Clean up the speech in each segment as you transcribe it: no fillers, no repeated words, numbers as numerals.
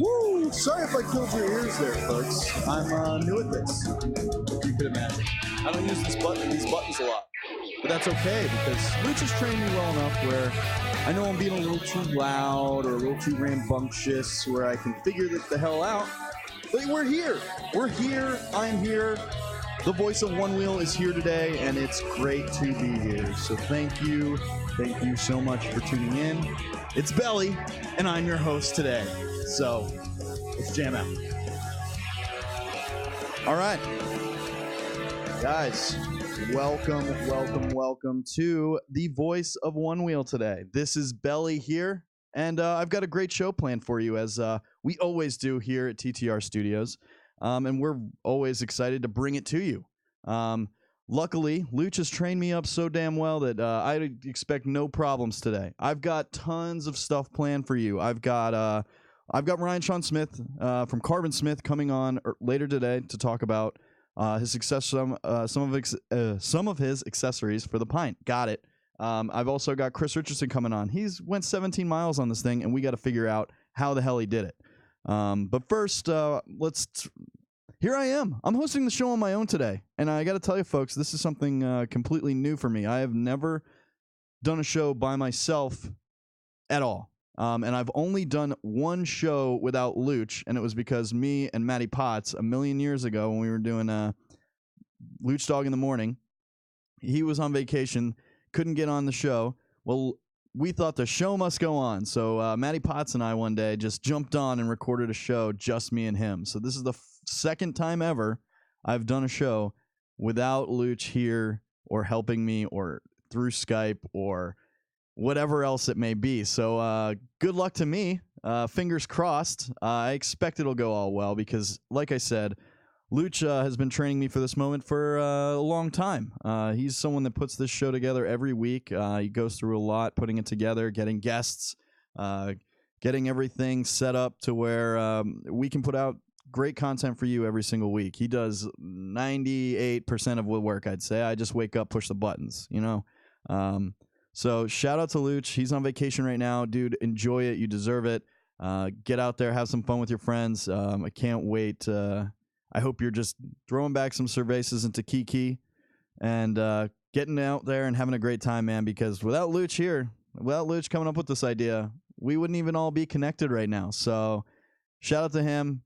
Woo! Sorry if I killed your ears there, folks. I'm new at this. You could imagine. I don't use these buttons a lot. But that's okay, because Luch has trained me well enough where I know I'm being a little too loud or a little too rambunctious, where I can figure the hell out. But we're here. We're here. I'm here. The voice of One Wheel is here today, and it's great to be here. So thank you. Thank you so much for tuning in. It's Belly, and I'm your host today. So let's jam out. All right. Guys, welcome to the voice of One Wheel today. This is Belly here, and I've got a great show planned for you, as we always do here at TTR Studios. And we're always excited to bring it to you. Luckily, Luch has trained me up so damn well that I expect no problems today. I've got tons of stuff planned for you. I've got Shaun Smith from CarbonSmith coming on later today to talk about his success, some of his accessories for the Pint. Got it. I've also got Chris Richardson coming on. He's went 17 miles on this thing, and we got to figure out how the hell he did it. But first, here I am. I'm hosting the show on my own today, and I got to tell you, folks, this is something completely new for me. I have never done a show by myself at all, and I've only done one show without Luch, and it was because me and Matty Potts, a million years ago, when we were doing Luch Dog in the Morning, he was on vacation, couldn't get on the show. Well, we thought the show must go on. So Matty Potts and I one day just jumped on and recorded a show, just me and him. So this is the second time ever I've done a show without Luch here or helping me or through Skype or whatever else it may be. So good luck to me. Fingers crossed. I expect it'll go all well because, like I said, Luch has been training me for this moment for a long time. He's someone that puts this show together every week. He goes through a lot, putting it together, getting guests, getting everything set up to where we can put out great content for you every single week. He does 98% of the work, I'd say. I just wake up, push the buttons, you know? So shout out to Luch. He's on vacation right now. Dude, enjoy it. You deserve it. Get out there, have some fun with your friends. I can't wait. I hope you're just throwing back some cervezas into Kiki and getting out there and having a great time, man, because without Luch coming up with this idea, we wouldn't even all be connected right now. So shout out to him.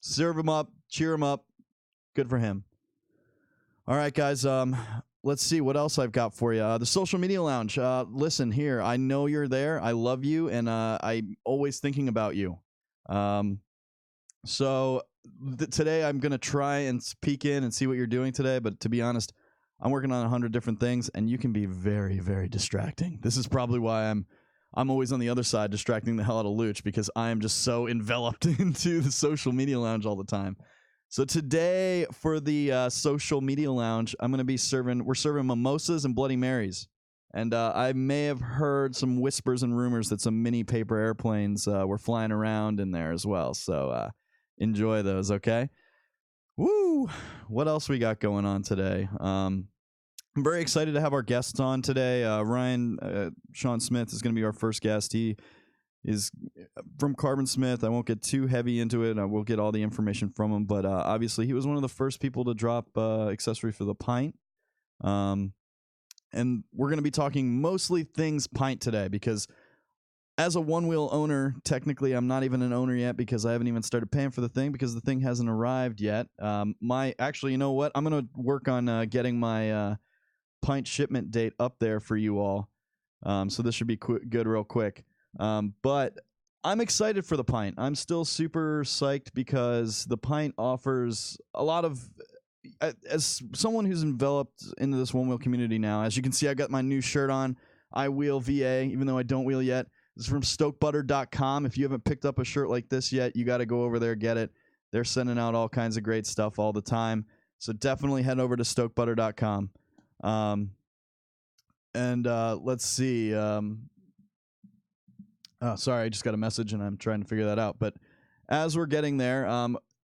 Serve him up. Cheer him up. Good for him. All right, guys. Let's see what else I've got for you. The Social Media Lounge. Listen here. I know you're there. I love you, and I'm always thinking about you. So today I'm going to try and peek in and see what you're doing today. But to be honest, I'm working on 100 different things, and you can be very, very distracting. This is probably why I'm always on the other side distracting the hell out of Luch, because I am just so enveloped into the Social Media Lounge all the time. So today for the Social Media Lounge, we're serving mimosas and Bloody Marys. And I may have heard some whispers and rumors that some mini paper airplanes were flying around in there as well. So enjoy those, okay? Woo! What else we got going on today? I'm very excited to have our guests on today. Shaun Smith is going to be our first guest. He is from CarbonSmith. I won't get too heavy into it. I will get all the information from him, but obviously he was one of the first people to drop accessory for the Pint. And we're going to be talking mostly things Pint today, because as a one-wheel owner, technically I'm not even an owner yet, because I haven't even started paying for the thing, because the thing hasn't arrived yet. Actually, you know what? I'm going to work on getting my Pint shipment date up there for you all. So this should be good real quick. But I'm excited for the Pint. I'm still super psyched, because the Pint offers a lot of, as someone who's enveloped into this one-wheel community now, as you can see, I got my new shirt on. I wheel VA, even though I don't wheel yet. This is from stokebutter.com. If you haven't picked up a shirt like this yet, you got to go over there, get it. They're sending out all kinds of great stuff all the time. So definitely head over to stokebutter.com. Let's see. Sorry, I just got a message and I'm trying to figure that out. But as we're getting there,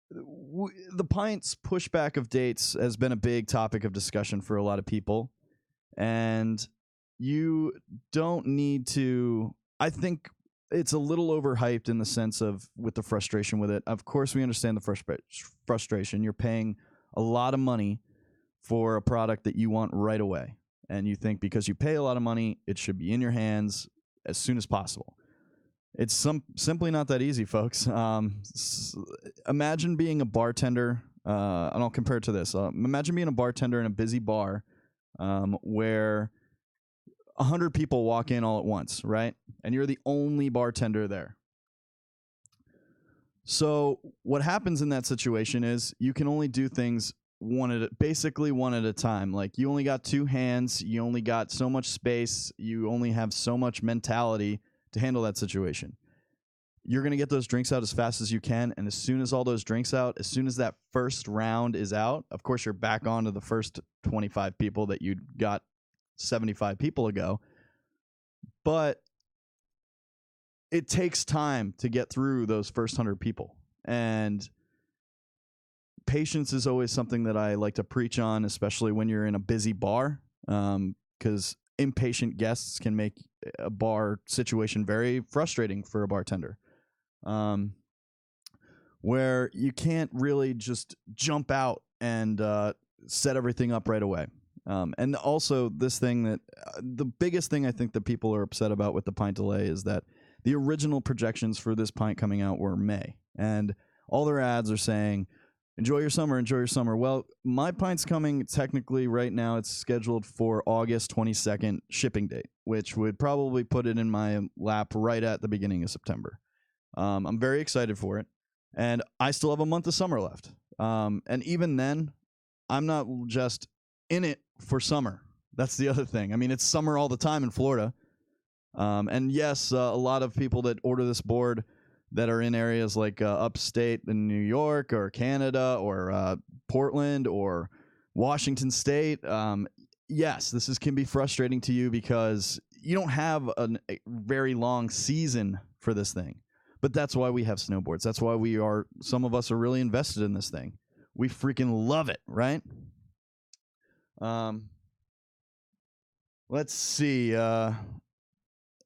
the Pint's pushback of dates has been a big topic of discussion for a lot of people. And you don't need to... I think it's a little overhyped in the sense of with the frustration with it. Of course, we understand the frustration. You're paying a lot of money for a product that you want right away. And you think because you pay a lot of money, it should be in your hands as soon as possible. It's simply not that easy, folks. Imagine being a bartender, and I'll compare it to this. Imagine being a bartender in a busy bar where 100 people walk in all at once, right? And you're the only bartender there. So what happens in that situation is you can only do things one at a time. Like, you only got two hands, you only got so much space, you only have so much mentality to handle that situation. You're going to get those drinks out as fast as you can, and as soon as all those drinks out, as soon as that first round is out, of course you're back on to the first 25 people that you got 75 people ago. But it takes time to get through those first 100 people. And patience is always something that I like to preach on, especially when you're in a busy bar, because impatient guests can make a bar situation very frustrating for a bartender, where you can't really just jump out and set everything up right away. And also this thing that the biggest thing I think that people are upset about with the Pint delay is that the original projections for this Pint coming out were May, and all their ads are saying, enjoy your summer, enjoy your summer. Well, my Pint's coming technically right now. It's scheduled for August 22nd shipping date, which would probably put it in my lap right at the beginning of September. I'm very excited for it, and I still have a month of summer left. And even then, I'm not just in it for summer. That's the other thing. I mean, it's summer all the time in Florida. And yes, a lot of people that order this board that are in areas like upstate in New York or Canada or Portland or Washington State, yes, can be frustrating to you because you don't have a very long season for this thing. But that's why we have snowboards. That's why some of us are really invested in this thing. We freaking love it, right? Let's see.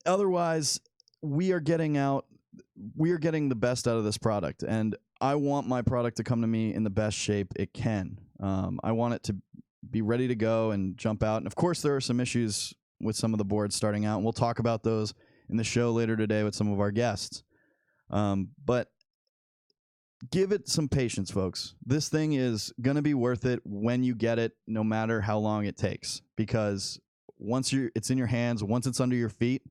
Otherwise, we are getting the best out of this product, and I want my product to come to me in the best shape it can. I want it to be ready to go and jump out. And of course, there are some issues with some of the boards starting out. And we'll talk about those in the show later today with some of our guests. But give it some patience, folks. This thing is going to be worth it when you get it, no matter how long it takes. Because once it's in your hands, once it's under your feet,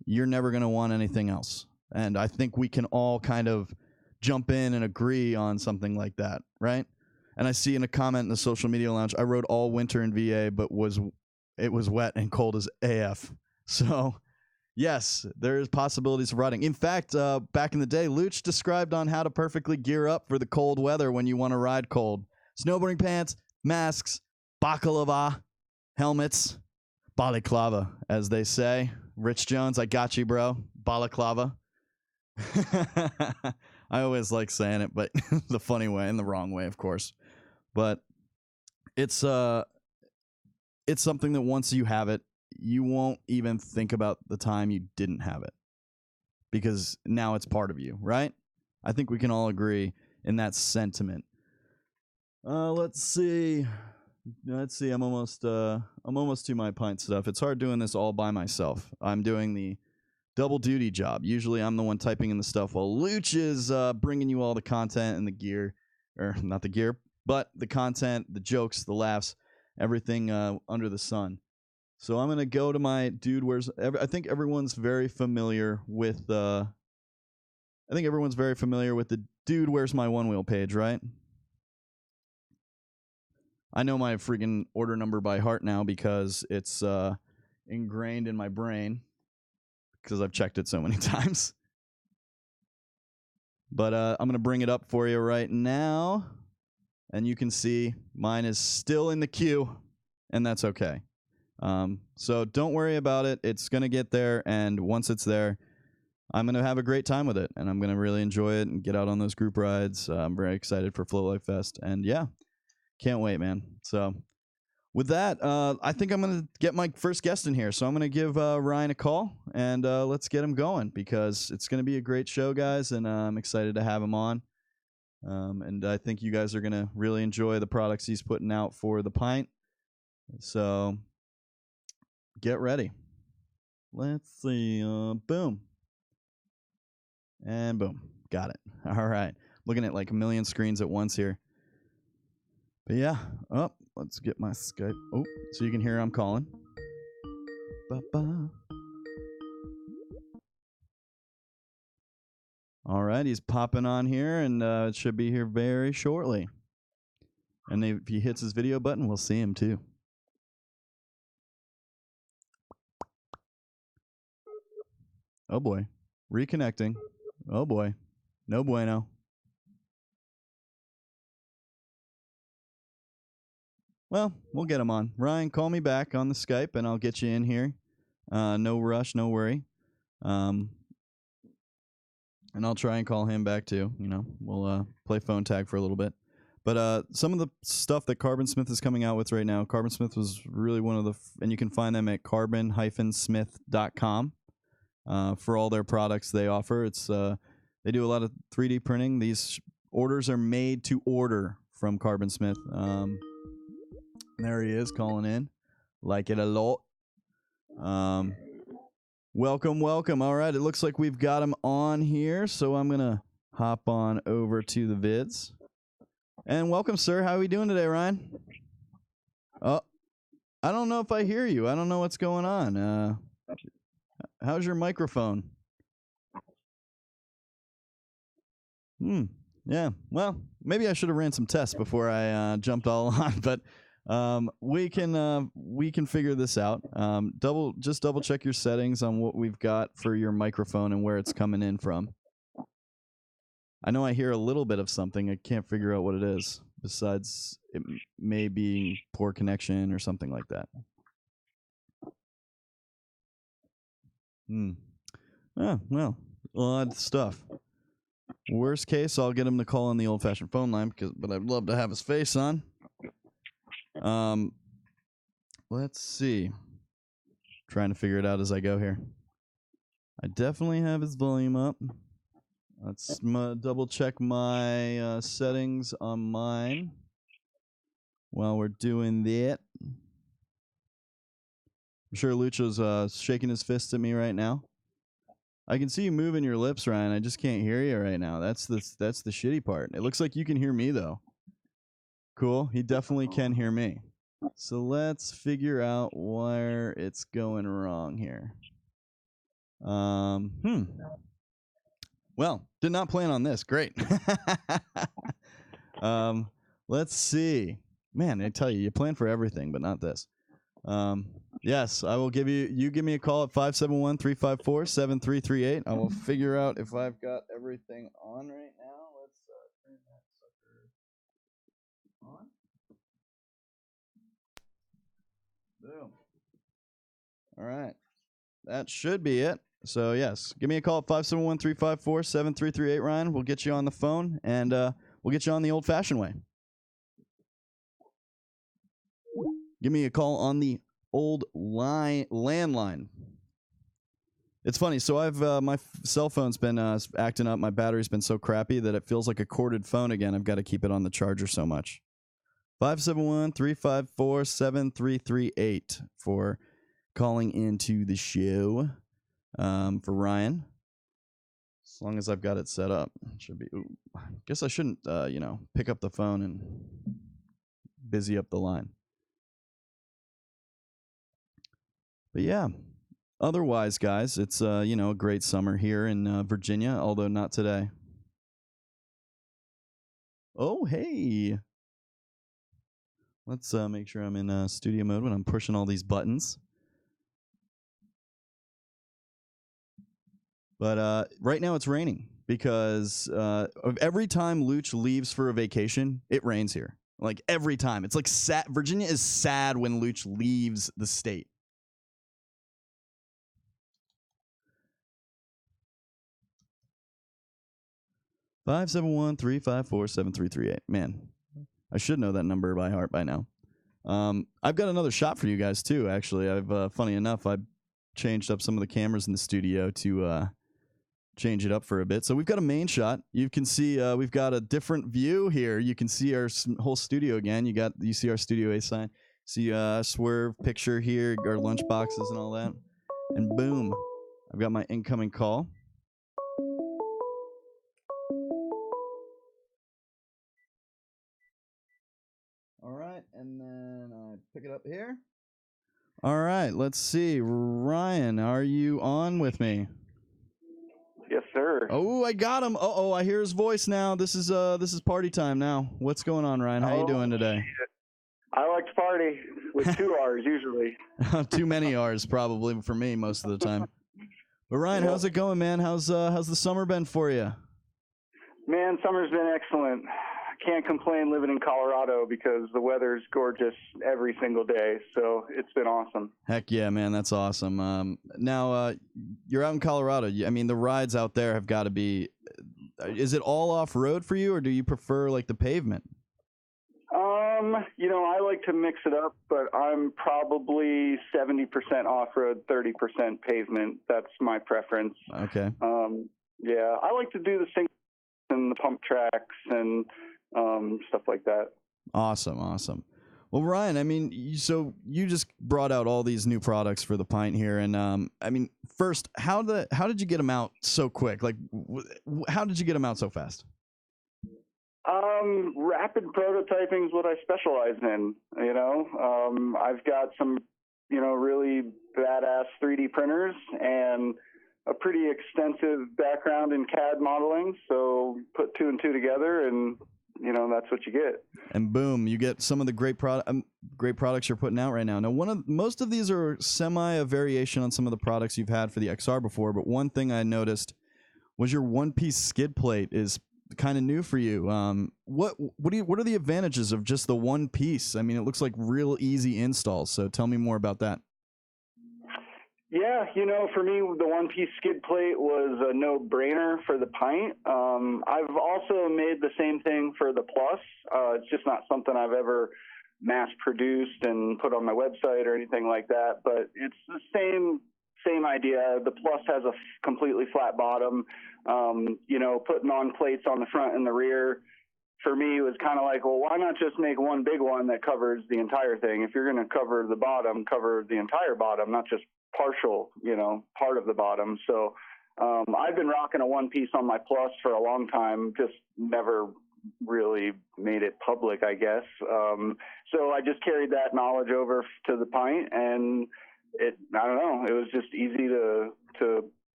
you're never going to want anything else. And I think we can all kind of jump in and agree on something like that, right? And I see in a comment in the social media lounge, I rode all winter in VA, but it was wet and cold as AF. So yes, there's possibilities of riding. In fact, back in the day, Luch described on how to perfectly gear up for the cold weather when you want to ride cold. Snowboarding pants, masks, baklava, helmets, balaclava, as they say. Rich Jones, I got you, bro. Balaclava. I always like saying it, but the funny way and the wrong way, of course. But it's something that once you have it, you won't even think about the time you didn't have it, because now it's part of you, right? I think we can all agree in that sentiment. Let's see. I'm almost to my pint stuff. It's hard doing this all by myself. I'm doing the double duty job. Usually I'm the one typing in the stuff while Luch is bringing you all the content and the gear, or not the gear, but the content, the jokes, the laughs, everything under the sun. So I'm gonna go to my dude. I think everyone's very familiar with the dude. Where's my one wheel page, right? I know my freaking order number by heart now because it's ingrained in my brain because I've checked it so many times. But I'm going to bring it up for you right now. And you can see mine is still in the queue, and that's okay. So don't worry about it. It's going to get there, and once it's there, I'm going to have a great time with it, and I'm going to really enjoy it and get out on those group rides. I'm very excited for Flow Life Fest, and yeah. Can't wait, man. So with that, I think I'm going to get my first guest in here. So I'm going to give Ryan a call, and let's get him going, because it's going to be a great show, guys, and I'm excited to have him on. And I think you guys are going to really enjoy the products he's putting out for the Pint. So get ready. Let's see. Boom. And boom. Got it. All right. Looking at like a million screens at once here. But yeah, let's get my Skype. Oh, so you can hear I'm calling. Ba-ba. All right, he's popping on here, and it should be here very shortly. And if he hits his video button, we'll see him too. Oh boy, reconnecting. Oh boy, no bueno. Well, we'll get him on. Ryan, call me back on the Skype, and I'll get you in here. No rush, no worry. And I'll try and call him back too. You know, we'll play phone tag for a little bit. But some of the stuff that CarbonSmith is coming out with right now, CarbonSmith was really one of the, and you can find them at carbon-smith.com for all their products they offer. It's they do a lot of 3D printing. These orders are made to order from CarbonSmith. There he is calling in. Like it a lot. Welcome. All right, it looks like we've got him on here, so I'm going to hop on over to the vids. And welcome, sir. How are we doing today, Ryan? Oh, I don't know if I hear you. I don't know what's going on. How's your microphone? Yeah, well, maybe I should have ran some tests before I jumped all on, but we can figure this out. Double check your settings on what we've got for your microphone and where it's coming in from. I know I hear a little bit of something. I can't figure out what it is. Besides, it may be poor connection or something like that. Oh, well, Odd stuff. Worst case, I'll get him to call on the old-fashioned phone line, but I'd love to have his face on. Let's see. Trying to figure it out as I go here. I definitely have his volume up. Let's double check my settings on mine while we're doing that. I'm sure Lucho's shaking his fist at me right now. I can see you moving your lips, Ryan. I just can't hear you right now. That's the shitty part. It looks like you can hear me, though. Cool. He definitely can hear me. So let's figure out where it's going wrong here. Well, did not plan on this. Great. Let's see. Man, I tell you, you plan for everything, but not this. Yes, I will give you give me a call at 571-354-7338. I will figure out if I've got everything on right now. Let's turn that sucker on. Boom. All right. That should be it. So, yes, give me a call at 571-354-7338, Ryan. We'll get you on the phone, and we'll get you on the old-fashioned way. Give me a call on the old landline. It's funny. So I've my cell phone's been acting up. My battery's been so crappy that it feels like a corded phone again. I've got to keep it on the charger so much. 571-354-7338 for calling into the show for Ryan. As long as I've got it set up, it should be. Ooh, I guess I shouldn't, pick up the phone and busy up the line. But yeah, otherwise, guys, it's a great summer here in Virginia, although not today. Oh, hey. Let's make sure I'm in studio mode when I'm pushing all these buttons. But right now it's raining because every time Luch leaves for a vacation, it rains here. Like every time. It's like sad. Virginia is sad when Luch leaves the state. (571-354-7338). Man, I should know that number by heart by now. I've got another shot for you guys too. Actually, funny enough, I changed up some of the cameras in the studio to change it up for a bit. So we've got a main shot. You can see we've got a different view here. You can see our whole studio again. You see our Studio A sign. See Swerve picture here, our lunch boxes and all that. And boom, I've got my incoming call. All right, and then I pick it up here. All right, let's see. Ryan, are you on with me? Yes, sir. Oh, I got him. Uh-oh, I hear his voice now. This is party time now. What's going on, Ryan? How you doing today? Shit. I like to party with 2 R's usually. Too many R's probably for me most of the time. But Ryan, how's it going, man? How's the summer been for you? Man, summer's been excellent. Can't complain living in Colorado because the weather's gorgeous every single day. So it's been awesome. Heck yeah, man. That's awesome. Now, you're out in Colorado. I mean, the rides out there have got to be, is it all off-road for you or do you prefer like the pavement? I like to mix it up, but I'm probably 70% off-road, 30% pavement. That's my preference. Okay. Yeah, I like to do the things and the pump tracks and stuff like that. Awesome. Well, Ryan, I mean, so you just brought out all these new products for the Pint here, and I mean, first, how did you get them out so quick? Like, how did you get them out so fast? Rapid prototyping is what I specialize in. I've got some, really badass 3D printers and a pretty extensive background in CAD modeling. So put 2 and 2 together and, that's what you get. And boom, you get some of the great products you're putting out right now. Now, most of these are a variation on some of the products you've had for the XR before, but one thing I noticed was your one-piece skid plate is kind of new for you. What are the advantages of just the one piece? I mean, it looks like real easy installs. So tell me more about that. Yeah, for me, the one-piece skid plate was a no-brainer for the Pint. I've also made the same thing for the Plus. It's just not something I've ever mass-produced and put on my website or anything like that, but it's the same idea. The Plus has a completely flat bottom. Putting on plates on the front and the rear, for me, was kind of like, well, why not just make one big one that covers the entire thing? If you're going to cover the bottom, cover the entire bottom, not just partial, part of the bottom. So I've been rocking a one piece on my Plus for a long time, just never really made it public, I guess. So I just carried that knowledge over to the Pint, and I don't know, it was just easy to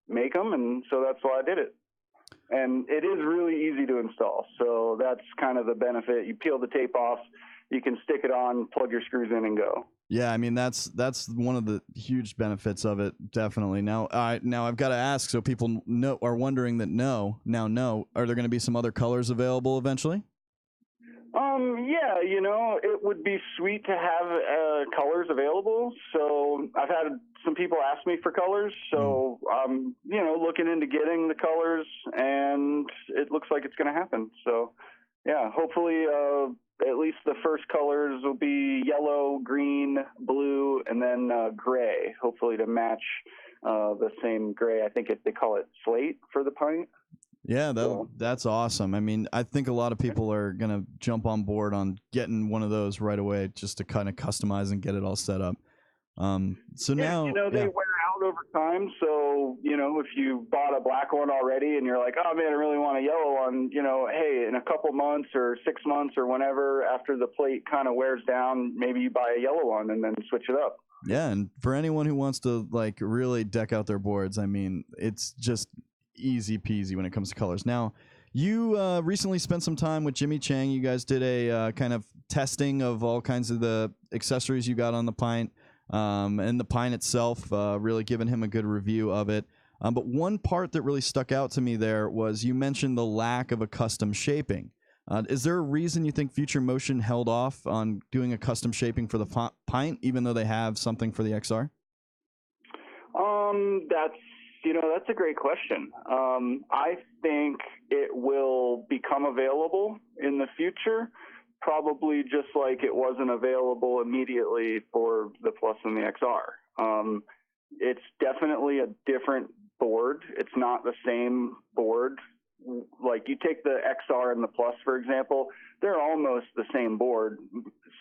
make them, and so that's why I did it. And it is really easy to install, so that's kind of the benefit. You peel the tape off, you can stick it on, plug your screws in, and go. Yeah, I mean that's one of the huge benefits of it, definitely. Now I've got to ask, so people are wondering that are there going to be some other colors available eventually? Yeah, it would be sweet to have colors available. So I've had some people ask me for colors, so I'm looking into getting the colors, and it looks like it's going to happen. So yeah, hopefully at least the first colors will be yellow, green, blue, and then gray, hopefully to match the same gray. I think they call it slate for the Pint. Yeah, that's awesome. I mean, I think a lot of people are going to jump on board on getting one of those right away just to kind of customize and get it all set up. So now they wear out over time. So, if you bought a black one already and you're like, oh man, I really want a yellow one, hey, in a couple months or 6 months or whenever, after the plate kind of wears down, maybe you buy a yellow one and then switch it up. Yeah. And for anyone who wants to like really deck out their boards, I mean, it's just easy peasy when it comes to colors. Now, you recently spent some time with Jimmy Chang. You guys did a kind of testing of all kinds of the accessories you got on the Pint, and the Pint itself, really giving him a good review of it. But one part that really stuck out to me there was you mentioned the lack of a custom shaping. Is there a reason you think Future Motion held off on doing a custom shaping for the Pint, even though they have something for the XR? That's a great question. I think it will become available in the future, probably just like it wasn't available immediately for the Plus and the XR. It's definitely a different board. It's not the same board. Like you take the XR and the Plus, for example, they're almost the same board,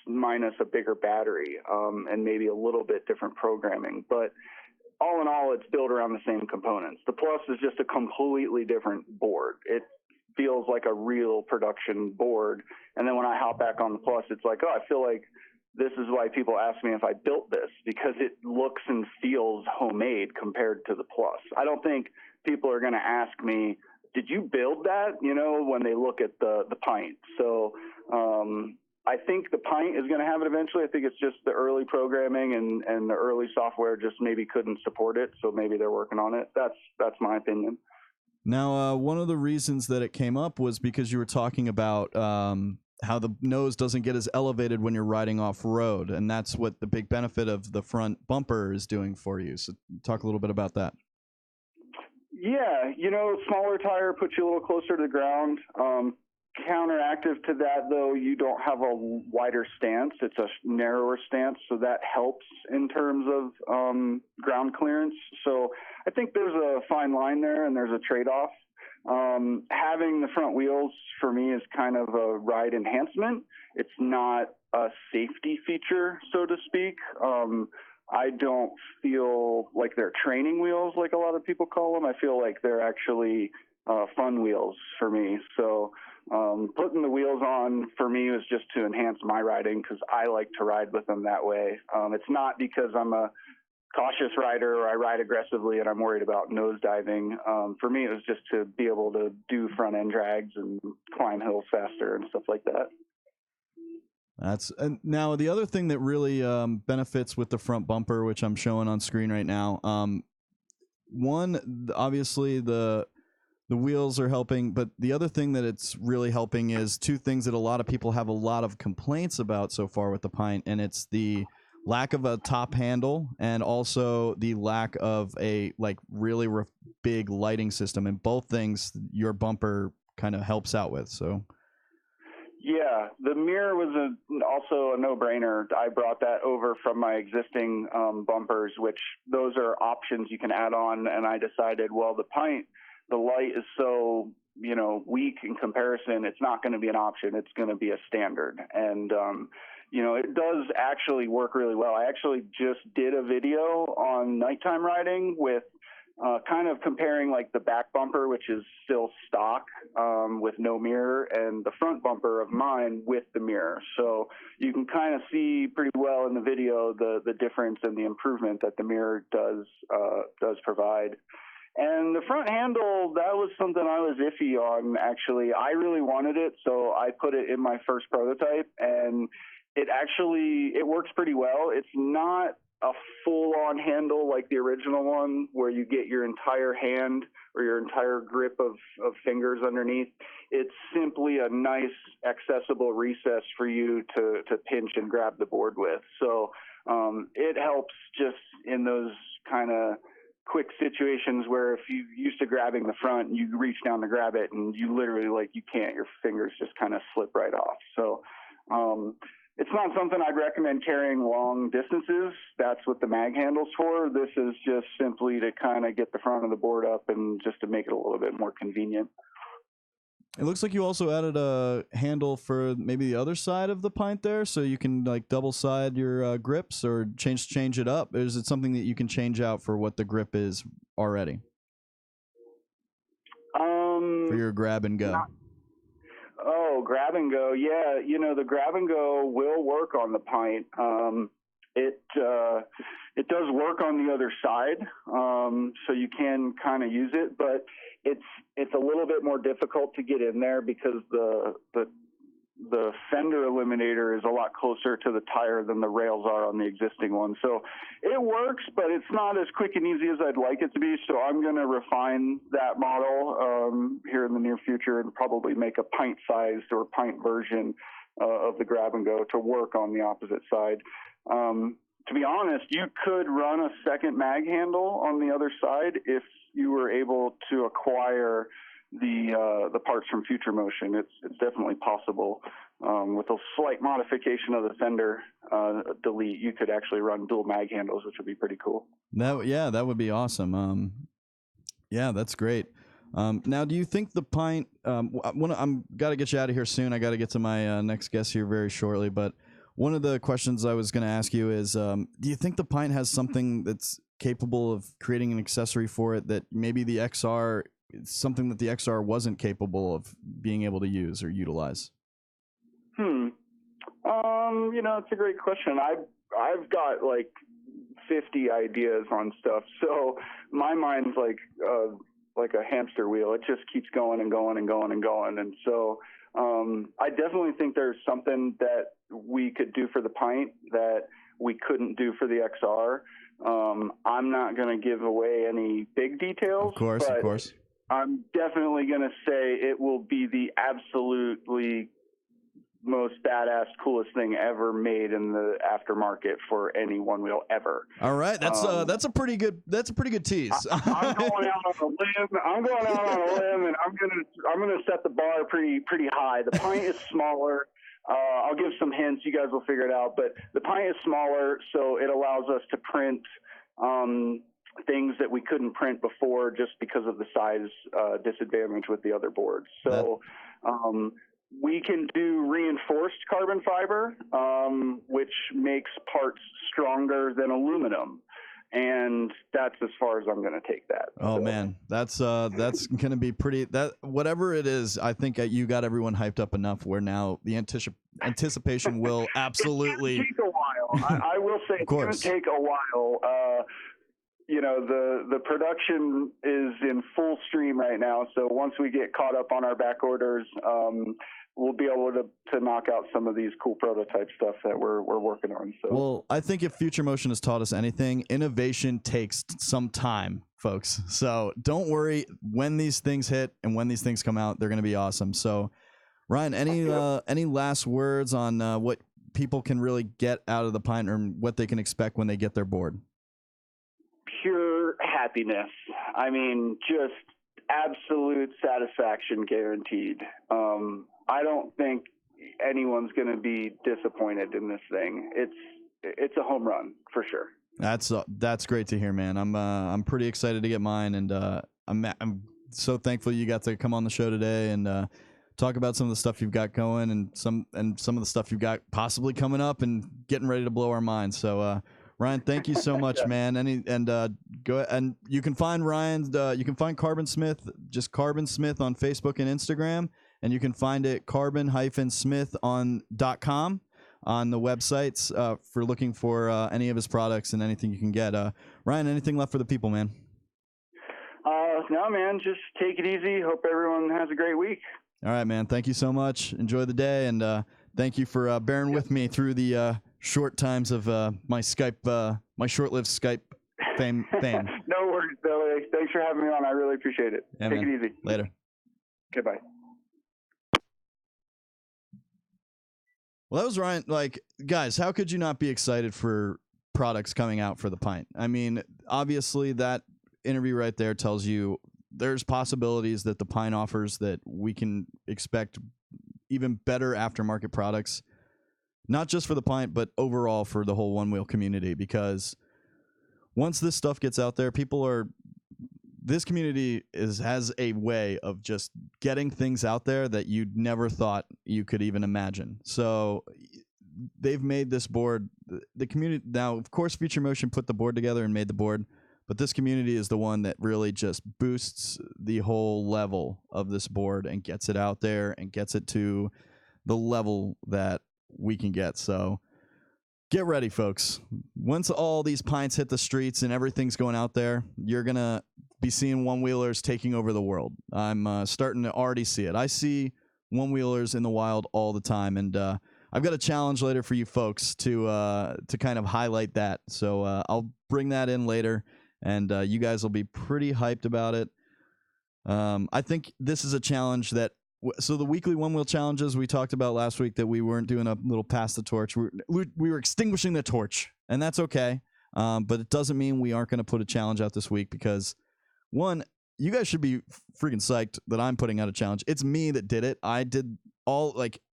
minus a bigger battery, and maybe a little bit different programming. But all in all, it's built around the same components. The Plus is just a completely different board. It feels like a real production board. And then when I hop back on the Plus, it's like, oh, I feel like this is why people ask me if I built this, because it looks and feels homemade compared to the Plus. I don't think people are going to ask me, did you build that? When they look at the Pint. So I think the Pint is going to have it eventually. I think it's just the early programming and the early software just maybe couldn't support it. So maybe they're working on it. That's my opinion. Now, one of the reasons that it came up was because you were talking about how the nose doesn't get as elevated when you're riding off road. And that's what the big benefit of the front bumper is doing for you. So talk a little bit about that. Yeah, smaller tire puts you a little closer to the ground. Counteractive to that, though, you don't have a wider stance. It's a narrower stance, so that helps in terms of ground clearance. So I think there's a fine line there, and there's a trade-off. Having the front wheels, for me, is kind of a ride enhancement. It's not a safety feature, so to speak. I don't feel like they're training wheels like a lot of people call them. I feel like they're actually fun wheels for me. So putting the wheels on for me was just to enhance my riding because I like to ride with them that way. It's not because I'm a cautious rider or I ride aggressively and I'm worried about nose diving. For me, it was just to be able to do front end drags and climb hills faster and stuff like that. And now the other thing that really benefits with the front bumper, which I'm showing on screen right now, one, obviously the wheels are helping, but the other thing that it's really helping is two things that a lot of people have a lot of complaints about so far with the Pint, and it's the lack of a top handle and also the lack of a like really big lighting system, and both things your bumper kind of helps out with. So yeah, the mirror was also a no-brainer. I brought that over from my existing bumpers, which those are options you can add on, and I decided, well, the Pint, the light is so, you know, weak in comparison, it's not going to be an option. It's going to be a standard. And, you know, it does actually work really well. I actually just did a video on nighttime riding with kind of comparing like the back bumper, which is still stock with no mirror, and the front bumper of mine with the mirror. So you can kind of see pretty well in the video the difference and the improvement that the mirror does provide. And the front handle, that was something I was iffy on, actually. I really wanted it, so I put it in my first prototype, and it works pretty well. It's not a full-on handle like the original one where you get your entire hand or your entire grip of fingers underneath. It's simply a nice accessible recess for you to pinch and grab the board with. So it helps just in those kind of quick situations where if you're used to grabbing the front and you reach down to grab it and you literally like you can't, your fingers just kind of slip right off. So it's not something I'd recommend carrying long distances. That's what the mag handle's for. This is just simply to kind of get the front of the board up and just to make it a little bit more convenient. It looks like you also added a handle for maybe the other side of the Pint there, so you can like double side your grips or change it up. Is it something that you can change out for what the grip is already? For your grab and go. Oh, grab and go. Yeah, you know, the grab and go will work on the Pint. It does work on the other side, so you can kind of use it, but it's a little bit more difficult to get in there because the fender eliminator is a lot closer to the tire than the rails are on the existing one. So it works, but it's not as quick and easy as I'd like it to be. So I'm going to refine that model here in the near future and probably make a Pint-sized or Pint version of the grab and go to work on the opposite side. To be honest, you could run a second mag handle on the other side if you were able to acquire the parts from Future Motion. It's definitely possible. With a slight modification of the fender delete, you could actually run dual mag handles, which would be pretty cool. That would be awesome. Yeah, that's great. Now, do you think the Pint? I'm got to get you out of here soon. I got to get to my next guest here very shortly. But one of the questions I was going to ask you is, do you think the Pint has something that's capable of creating an accessory for it that maybe the XR, something that the XR wasn't capable of being able to use or utilize? You know, it's a great question. I've got like 50 ideas on stuff, so my mind's like a hamster wheel. It just keeps going and going and going and going. And so I definitely think there's something that we could do for the Pint that we couldn't do for the XR. I'm not going to give away any big details. Of course. I'm definitely going to say it will be the absolutely most badass, coolest thing ever made in the aftermarket for any one wheel ever. All right, that's a pretty good tease. I'm going out on a limb, and I'm gonna set the bar pretty high. The Pint is smaller. I'll give some hints. You guys will figure it out. But the Pint is smaller, so it allows us to print things that we couldn't print before just because of the size disadvantage with the other boards. So we can do reinforced carbon fiber, which makes parts stronger than aluminum. And that's as far as I'm going to take that. Oh, so, man, that's going to be pretty. That whatever it is, I think you got everyone hyped up enough where now the anticipation will absolutely take a while. I will say it's going to take a while. You know, the production is in full stream right now. So once we get caught up on our back orders, we'll be able to knock out some of these cool prototype stuff that we're working on. So, well, I think if Future Motion has taught us anything, innovation takes some time, folks. So don't worry, when these things hit and when these things come out, they're going to be awesome. So, Ryan, any last words on what people can really get out of the Pint, or what they can expect when they get their board? Pure happiness. I mean, just absolute satisfaction guaranteed. I don't think anyone's going to be disappointed in this thing. It's a home run for sure. That's great to hear, man. I'm pretty excited to get mine, and I'm so thankful you got to come on the show today and talk about some of the stuff you've got going, and some of the stuff you've got possibly coming up and getting ready to blow our minds. So Ryan, thank you so much, man. Go and you can find Ryan's. You can find CarbonSmith, just CarbonSmith on Facebook and Instagram, and you can find it carbon-smith .com on the websites for looking for any of his products and anything you can get. Ryan, anything left for the people, man? No, man. Just take it easy. Hope everyone has a great week. All right, man. Thank you so much. Enjoy the day, and thank you for bearing with me through the short times of my Skype, my short-lived Skype fame. No worries, Billy. Thanks for having me on. I really appreciate it. Yeah, Take man. it easy. Later. Goodbye. Well, that was Ryan. Like, guys, how could you not be excited for products coming out for the Pint? I mean, obviously, that interview right there tells you there's possibilities that the Pint offers that we can expect even better aftermarket products, not just for the Pint, but overall for the whole one-wheel community. Because once this stuff gets out there, this community has a way of just getting things out there that you'd never thought you could even imagine. So they've made this board, the community. Now, of course, Future Motion put the board together and made the board, but this community is the one that really just boosts the whole level of this board and gets it out there and gets it to the level that we can get. So get ready, folks. Once all these Pints hit the streets and everything's going out there, you're going to be seeing one-wheelers taking over the world. I'm starting to already see it. I see one-wheelers in the wild all the time, and I've got a challenge later for you folks to kind of highlight that. So I'll bring that in later, and you guys will be pretty hyped about it. I think this is a challenge that so the weekly one-wheel challenges we talked about last week, that we weren't doing a little pass the torch. We were extinguishing the torch, and that's okay. But it doesn't mean we aren't going to put a challenge out this week, because one, you guys should be freaking psyched that I'm putting out a challenge. It's me that did it. I did the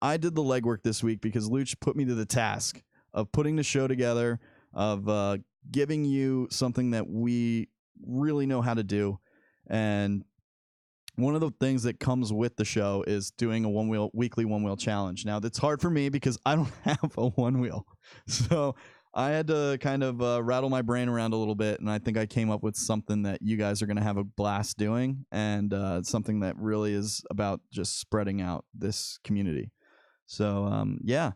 legwork this week because Luch put me to the task of putting the show together, of giving you something that we really know how to do. And one of the things that comes with the show is doing a weekly one-wheel challenge. Now, that's hard for me because I don't have a one-wheel. So I had to kind of rattle my brain around a little bit, and I think I came up with something that you guys are going to have a blast doing, and something that really is about just spreading out this community. So, yeah.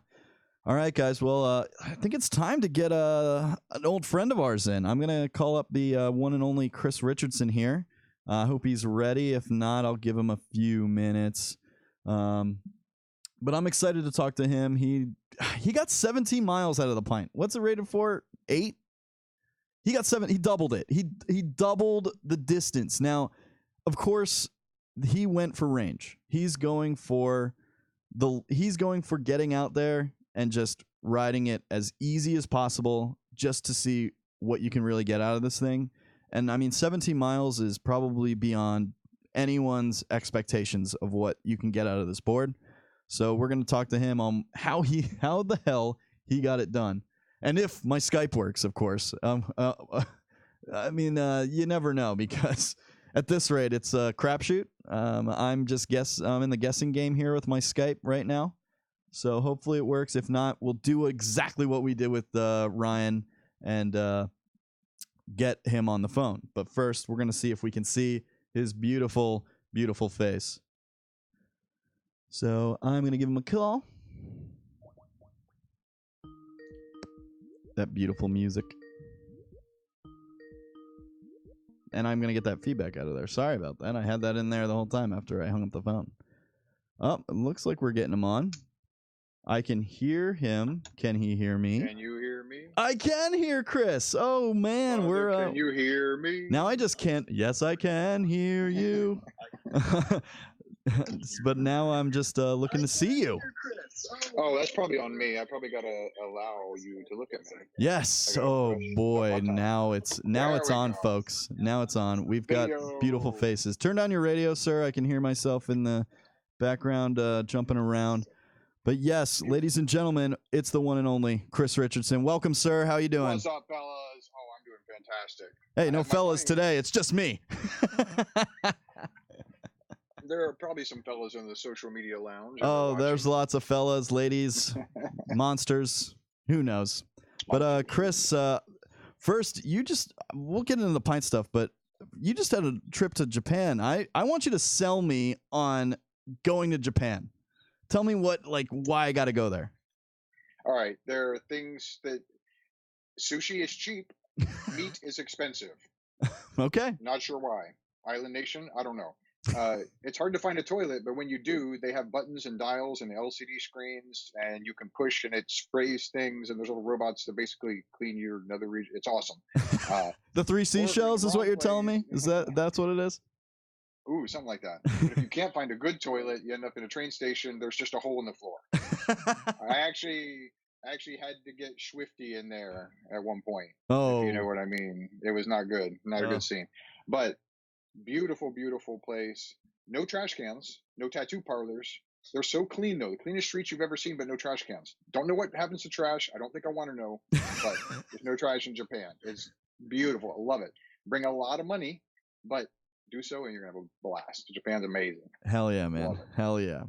All right, guys. Well, I think it's time to get an old friend of ours in. I'm going to call up the one and only Chris Richardson here. I hope he's ready. If not, I'll give him a few minutes. But I'm excited to talk to him. He got 17 miles out of the Pint. What's it rated for? 8? He got 7. He doubled it. He doubled the distance. Now, of course, he went for range. He's going for getting out there and just riding it as easy as possible, just to see what you can really get out of this thing. And I mean, 17 miles is probably beyond anyone's expectations of what you can get out of this board. So we're going to talk to him on how the hell he got it done. And if my Skype works, of course. I mean, you never know, because at this rate, it's a crapshoot. I'm in the guessing game here with my Skype right now. So hopefully it works. If not, we'll do exactly what we did with Ryan and get him on the phone. But first, we're going to see if we can see his beautiful, beautiful face. So I'm going to give him a call. That beautiful music. And I'm going to get that feedback out of there. Sorry about that. I had that in there the whole time after I hung up the phone. Oh, it looks like we're getting him on. I can hear him. Can he hear me? Can you hear me? I can hear Chris. Oh, man. Can you hear me? Now I just can't. Yes, I can hear you. but now I'm just looking to see you. Oh, that's probably on me. I probably gotta allow you to look at me. Yes. Oh boy. Now it's on, go. folks. Now it's on. We've got beautiful faces. Turn down your radio, sir. I can hear myself in the background jumping around. But yes, ladies and gentlemen, it's the one and only Chris Richardson. Welcome, sir. How you doing? What's up, fellas? Oh, I'm doing fantastic. Hey, no fellas today. It's just me. There are probably some fellas in the social media lounge. Oh, there's lots of fellas, ladies, monsters. Who knows? But Chris, first, we'll get into the pint stuff, but you just had a trip to Japan. I want you to sell me on going to Japan. Tell me why I got to go there. All right. There are things that sushi is cheap. Meat is expensive. Okay. Not sure why. Island nation? I don't know. It's hard to find a toilet, but when you do, they have buttons and dials and LCD screens, and you can push and it sprays things, and there's little robots that basically clean your nether region. It's awesome. The 3 seashells is what you're telling me? Is that's what it is? Ooh, something like that. But if you can't find a good toilet, you end up in a train station. There's just a hole in the floor. I actually had to get Swifty in there at one point. Oh, if you know what I mean. It was not good. Not a good scene. But beautiful, beautiful place. No trash cans. No tattoo parlors. They're so clean, though. The cleanest streets you've ever seen, but no trash cans. Don't know what happens to trash. I don't think I want to know. But there's no trash in Japan. It's beautiful. I love it. Bring a lot of money, but do so and you're going to have a blast. Japan's amazing. Hell yeah, man. Hell yeah.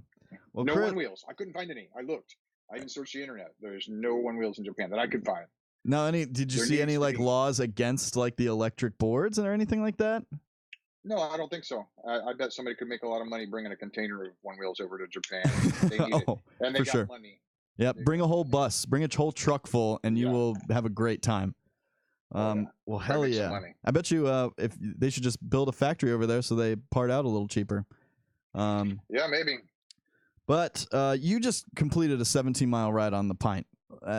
Well, no one wheels. I couldn't find any. I looked. I even searched the internet. There's no one wheels in Japan that I could find. No, did you see any laws against the electric boards or anything like that? No, I don't think so. I bet somebody could make a lot of money bringing a container of one wheels over to Japan. They need it. And they got money. Yep. Bring a whole bus. Bring a whole truck full, and you will have a great time. Well, hell yeah. I bet you if they should just build a factory over there so they part out a little cheaper. Yeah, maybe. But you just completed a 17-mile ride on the Pint.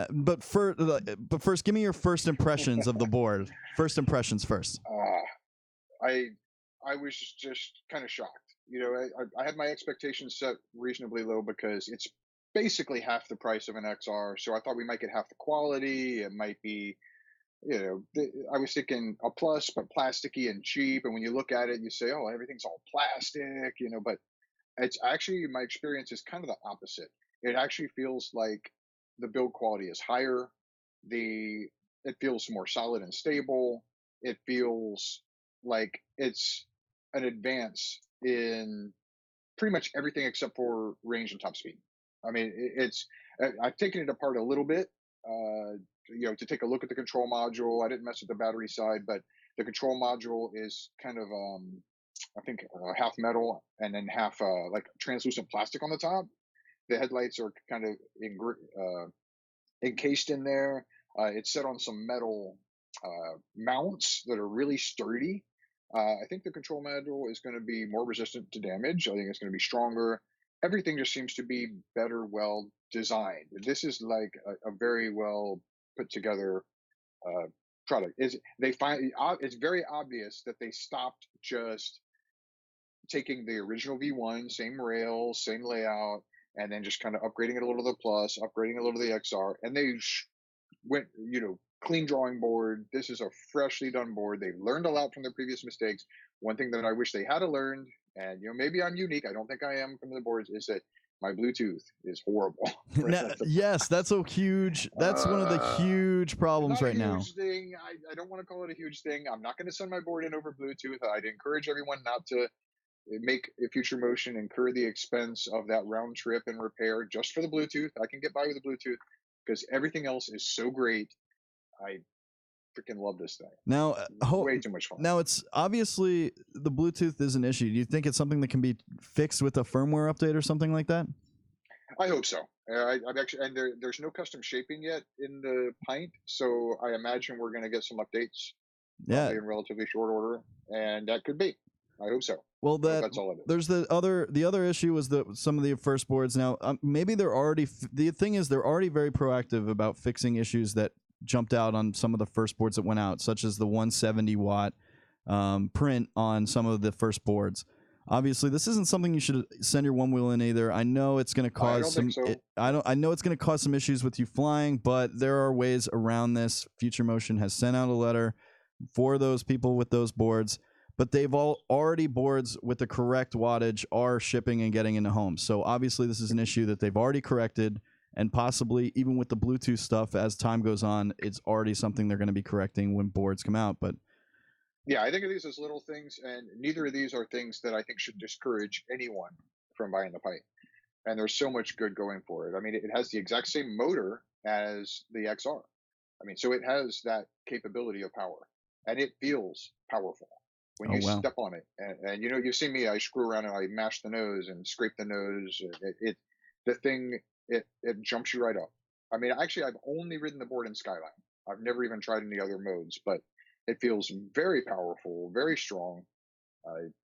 But first, give me your first impressions of the board. First impressions first. I was just kind of shocked. You know, I had my expectations set reasonably low because it's basically half the price of an XR. So I thought we might get half the quality. It might be, I was thinking a plus, but plasticky and cheap. And when you look at it, you say, oh, everything's all plastic, but it's actually, my experience is kind of the opposite. It actually feels like the build quality is higher. It feels more solid and stable. It feels like it's an advance in pretty much everything except for range and top speed. I mean, I've taken it apart a little bit, to take a look at the control module. I didn't mess with the battery side, but the control module is kind of, I think, half metal and then half like translucent plastic on the top. The headlights are kind of encased in there. It's set on some metal mounts that are really sturdy. I think the control module is going to be more resistant to damage. I think it's going to be stronger. Everything just seems to be better, well designed. This is like a very well put together product. It's very obvious that they stopped just taking the original V1, same rails, same layout, and then just kind of upgrading it a little to the Plus, upgrading it a little to the XR, and they went, clean drawing board. This is a freshly done board. They learned a lot from their previous mistakes. One thing that I wish they had learned, and maybe I'm unique, I don't think I am from the boards, is that my Bluetooth is horrible. Yes, that's a huge. That's one of the huge problems right now. Thing. I don't want to call it a huge thing. I'm not going to send my board in over Bluetooth. I'd encourage everyone not to make a future motion incur the expense of that round trip and repair just for the Bluetooth. I can get by with the Bluetooth because everything else is so great. I freaking love this thing. Now, way too much fun. Now, it's obviously the Bluetooth is an issue. Do you think it's something that can be fixed with a firmware update or something like that? I hope so. I've actually, and there's no custom shaping yet in the Pint, so I imagine we're going to get some updates. Yeah, in relatively short order, and that could be. I hope so. Well, that's all it is. There's the other issue was that some of the first boards now maybe they're already the thing is they're already very proactive about fixing issues that jumped out on some of the first boards that went out, such as the 170 watt print on some of the first boards. Obviously, this isn't something you should send your one wheel in either. I know it's going to I cause don't think some. so. I know it's going to cause some issues with you flying, but there are ways around this. Future Motion has sent out a letter for those people with those boards, but they've already boards with the correct wattage are shipping and getting into homes. So obviously, this is an issue that they've already corrected, and possibly even with the Bluetooth stuff as time goes on, it's already something they're going to be correcting when boards come out. But Yeah, I think of these as little things, and neither of these are things that I think should discourage anyone from buying the Pint. And there's so much good going for it. I mean, it has the exact same motor as the XR. I mean, so it has that capability of power, and it feels powerful when oh you wow, step on it. And you know, you've seen me. I screw around and I mash the nose and scrape the nose. The thing, it jumps you right up. I mean, actually, I've only ridden the board in Skyline. I've never even tried any other modes, but it feels very powerful, very strong.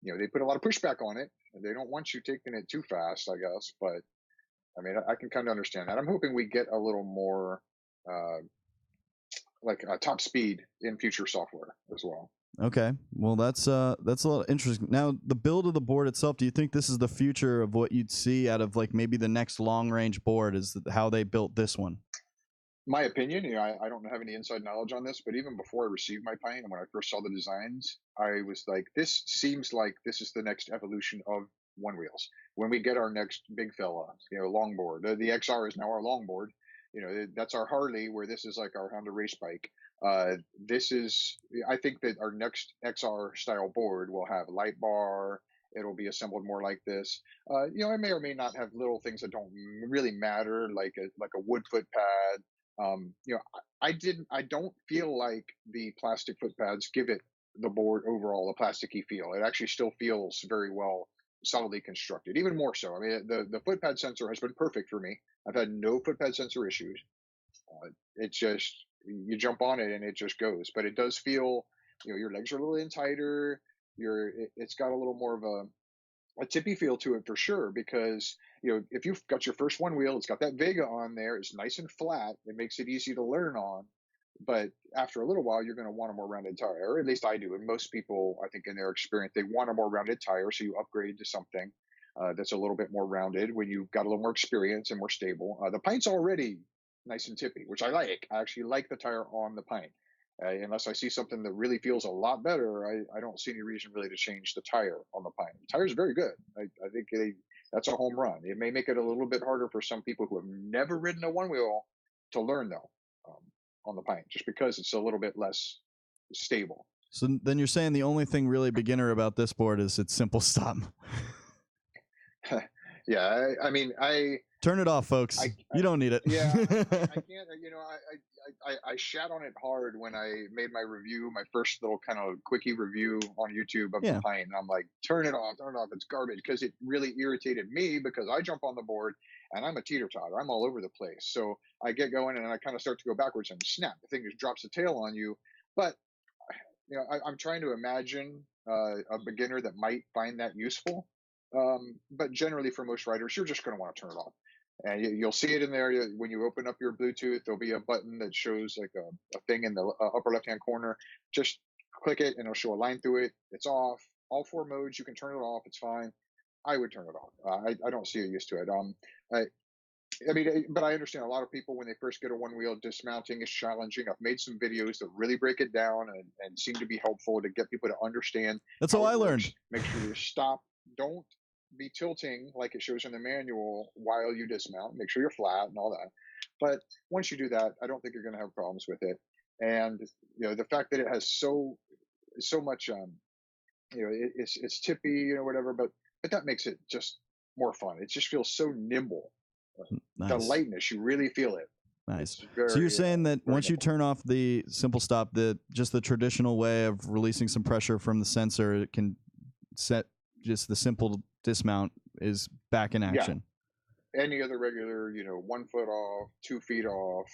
You know, they put a lot of pushback on it, and they don't want you taking it too fast, I guess. But I mean, I can kind of understand that. I'm hoping we get a little more uh, like top speed in future software as well. okay. Well, that's a lot interesting. Now, the build of the board itself. Do you think this is the future of what you'd see out of like maybe the next long range board? Is how they built this one? My opinion, you know, I don't have any inside knowledge on this, but even before I received my Pint and when I first saw the designs, I was like, this seems like this is the next evolution of one wheels. When we get our next big fella, you know, longboard, the XR is now our longboard. You know, that's our Harley, where this is like our Honda race bike. This is, I think that our next XR style board will have light bar. It'll be assembled more like this. You know, it may or may not have little things that don't really matter, like a wood foot pad. You know, I don't feel like the plastic foot pads give it the board overall a plasticky feel. It actually still feels very well solidly constructed, even more so. I mean, the foot pad sensor has been perfect for me. I've had no foot pad sensor issues. It just, you jump on it and it just goes. But it does feel, you know, your legs are a little in tighter. It's got a little more of a tippy feel to it for sure, because you know, if you've got your first one wheel, it's got that Vega on there, it's nice and flat, it makes it easy to learn on. But after a little while, you're going to want a more rounded tire, or at least I do, and most people, I think, in their experience, they want a more rounded tire, so you upgrade to something that's a little bit more rounded when you've got a little more experience and more stable. The Pint's already nice and tippy, which I like. I actually like the tire on the Pint. Unless I see something that really feels a lot better, I don't see any reason really to change the tire on the Pint. The tire is very good. I think that's a home run. It may make it a little bit harder for some people who have never ridden a one wheel to learn, though, on the Pint, just because it's a little bit less stable. So then you're saying the only thing really beginner about this board is its simple stop. Yeah, I mean, Turn it off, folks. You don't need it. Yeah, I can't. You know, I shat on it hard when I made my review, my first little kind of quickie review on YouTube of Yeah. the Pint. And I'm like, turn it off, it's garbage, because it really irritated me, because I jump on the board and I'm a teeter-totter. I'm all over the place. So I get going and I kind of start to go backwards and snap. The thing just drops the tail on you. But you know, I'm trying to imagine a beginner that might find that useful. But generally, for most riders, you're just going to want to turn it off. And you'll see it in there when you open up your Bluetooth. There'll be a button that shows like a thing in the upper left-hand corner. Just click it, and it'll show a line through it. It's off. All four modes, you can turn it off. It's fine. I would turn it off. I don't see a use to it. I mean, but I understand a lot of people when they first get a one wheel, dismounting is challenging. I've made some videos that really break it down and seem to be helpful to get people to understand. That's how I learned. Make sure you stop. Don't be tilting like it shows in the manual while you dismount. Make sure you're flat and all that. But once you do that, I don't think you're going to have problems with it. And you know, the fact that it has so much, you know, it's tippy, you know, whatever. But that makes it just more fun. It just feels so nimble. Nice. The lightness, you really feel it. Nice. So you're saying that once you turn off the simple stop, just the traditional way of releasing some pressure from the sensor, it can set just the simple dismount is back in action. Yeah. Any other regular, you know, 1 foot off, 2 feet off,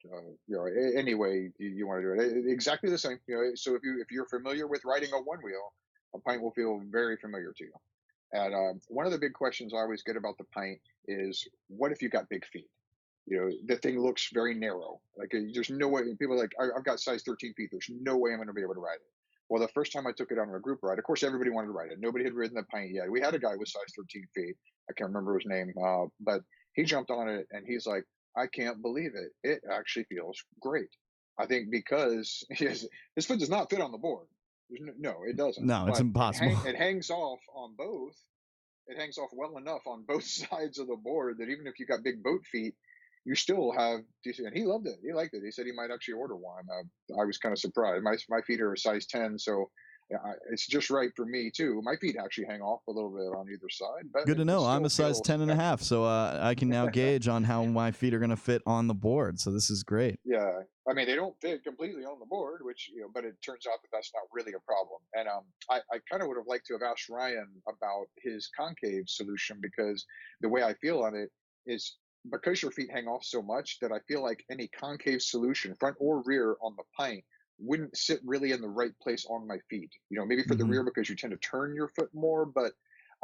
you know, any way you want to do it, exactly the same. You know, so if you're familiar with riding a one wheel, a Pint will feel very familiar to you. And one of the big questions I always get about the Pint is, what if you got big feet? You know, the thing looks very narrow. Like there's no way. People are like, I've got size 13 feet. There's no way I'm going to be able to ride it. Well, the first time I took it on a group ride, of course, everybody wanted to ride it. Nobody had ridden the Pint yet. We had a guy with size 13 feet. I can't remember his name, but he jumped on it and he's like, I can't believe it. It actually feels great. I think because his foot does not fit on the board. No, it doesn't. No, it's But impossible. it hangs off on both. It hangs off well enough on both sides of the board that even if you got big boat feet, you still have decent. And he loved it. He liked it. He said he might actually order one. I was kind of surprised. My feet are a size 10, so yeah, it's just right for me too. My feet actually hang off a little bit on either side, but Good to it know. I'm still a size feels 10 and a half, so I can now gauge on how my feet are going to fit on the board. So this is great. Yeah, I mean they don't fit completely on the board, which but it turns out that that's not really a problem. And I kind of would have liked to have asked Ryan about his concave solution because the way I feel on it is because your feet hang off so much that I feel like any concave solution, front or rear, on the Pint wouldn't sit really in the right place on my feet. Maybe for the Hmm. rear because you tend to turn your foot more, but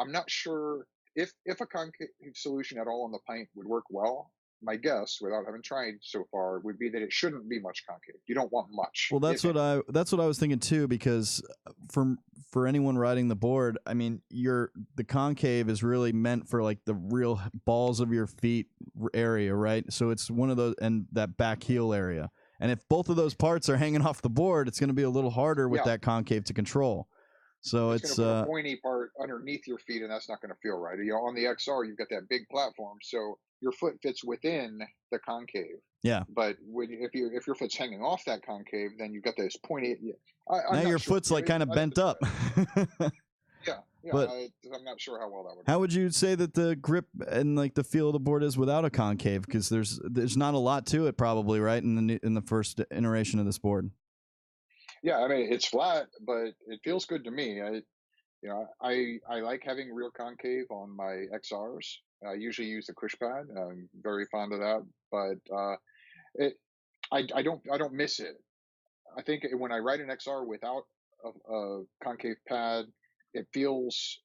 I'm not sure if a concave solution at all on the Pint would work well. My guess, without having tried so far, would be that it shouldn't be much concave. You don't want much, Well, if any. that's what I was thinking too, because for anyone riding the board, I mean, the concave is really meant for like the real balls of your feet area, right? So it's one of those, and that back heel area. And if both of those parts are hanging off the board, it's going to be a little harder with Yeah, that concave to control. So it's going it's to put a pointy part underneath your feet, and that's not going to feel right. On the XR, you've got that big platform, so your foot fits within the concave. yeah. But if your foot's hanging off that concave, then you've got this pointy. Yeah, Now I'm not your sure. foot's like kind of I'd have to bent try up. it. Yeah, yeah. But I'm not sure how well that would how work. would you say that the grip and like the feel of the board is without a concave? Because there's not a lot to it, probably, right? In the first iteration of this board. Yeah, I mean it's flat, but it feels good to me. I like having rear concave on my XRs. I usually use the push pad. I'm very fond of that, but it I don't miss it. I think when I ride an XR without a concave pad, it feels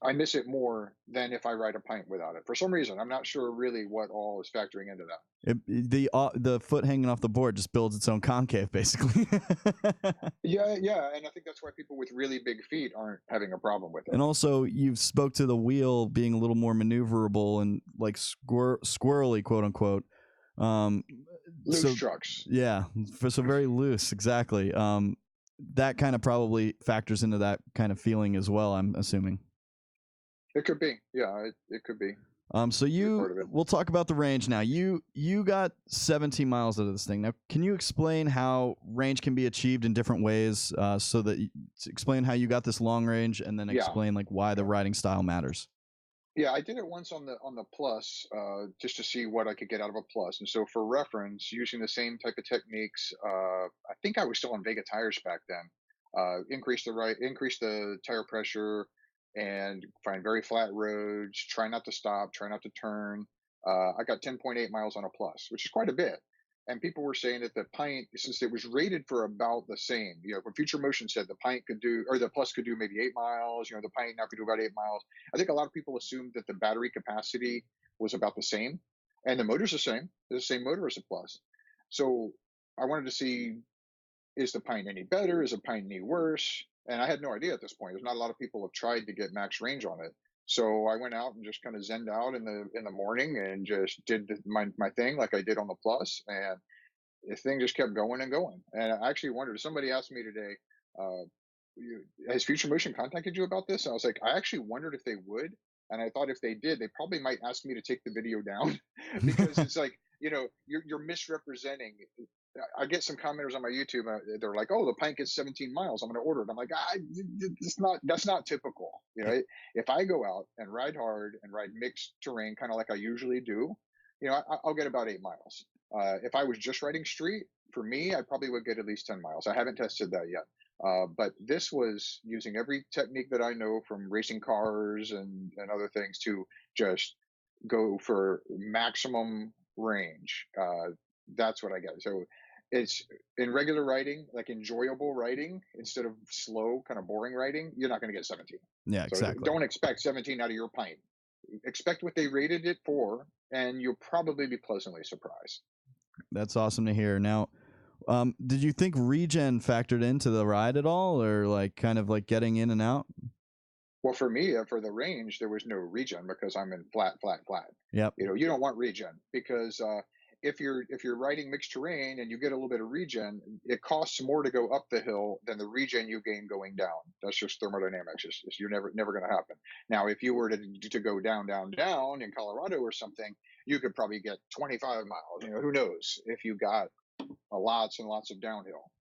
I miss it more than if I ride a Pint without it. For some reason, I'm not sure really what all is factoring into that. The foot hanging off the board just builds its own concave, basically. Yeah, yeah, and I think that's why people with really big feet aren't having a problem with it. And also, you spoke to the wheel being a little more maneuverable and like squirrely, quote unquote. Um, Loose so trucks. yeah, so very loose, exactly. That kind of probably factors into that kind of feeling as well, I'm assuming. It could be. Yeah, it could be. So we'll talk about the range now. You got 17 miles out of this thing. Now, can you explain how range can be achieved in different ways? So that explain how you got this long range, and then Yeah, explain like why the riding style matters. yeah. I did it once on the plus, just to see what I could get out of a plus. And so, for reference, using the same type of techniques, I think I was still on Vega tires back then. Increase the tire pressure, and find very flat roads. Try not to stop. Try not to turn. I got 10.8 miles on a plus, which is quite a bit. And people were saying that the Pint, since it was rated for about the same, when Future Motion said the Pint could do, or the Plus could do maybe 8 miles, the Pint now could do about 8 miles. I think a lot of people assumed that the battery capacity was about the same, and the motor's the same. It's the same motor as the Plus. So I wanted to see, is the Pint any better? Is the Pint any worse? And I had no idea at this point. There's not a lot of people have tried to get max range on it. So I went out and just kind of zenned out in the morning and just did my thing like I did on the plus, and the thing just kept going and going. And I actually wondered. Somebody asked me today, uh, "Has Future Motion contacted you about this?" And I was like, I actually wondered if they would, and I thought if they did, they probably might ask me to take the video down because it's like you're misrepresenting. I get some commenters on my YouTube. They're like, "Oh, the Pint gets 17 miles. I'm going to order it." I'm like, that's not typical. If I go out and ride hard and ride mixed terrain, kind of like I usually do, I'll get about 8 miles. If I was just riding street, for me, I probably would get at least 10 miles. I haven't tested that yet. But this was using every technique that I know from racing cars and other things to just go for maximum range. That's what I get. So it's in regular riding, like enjoyable riding instead of slow, kind of boring riding. You're not going to get 17. Yeah, So exactly. don't expect 17 out of your Pint. Expect what they rated it for, and you'll probably be pleasantly surprised. That's awesome to hear. Now, Did you think regen factored into the ride at all, or like kind of like getting in and out? Well, for me, for the range, there was no regen because I'm in flat, flat, flat. Yep. You know, you don't want regen because if you're riding mixed terrain and you get a little bit of regen, it costs more to go up the hill than the regen you gain going down. That's just thermodynamics. You're never going to happen. Now, if you were to go down, down, down in Colorado or something, you could probably get 25 miles. You know, who knows if you got lots and lots of downhill.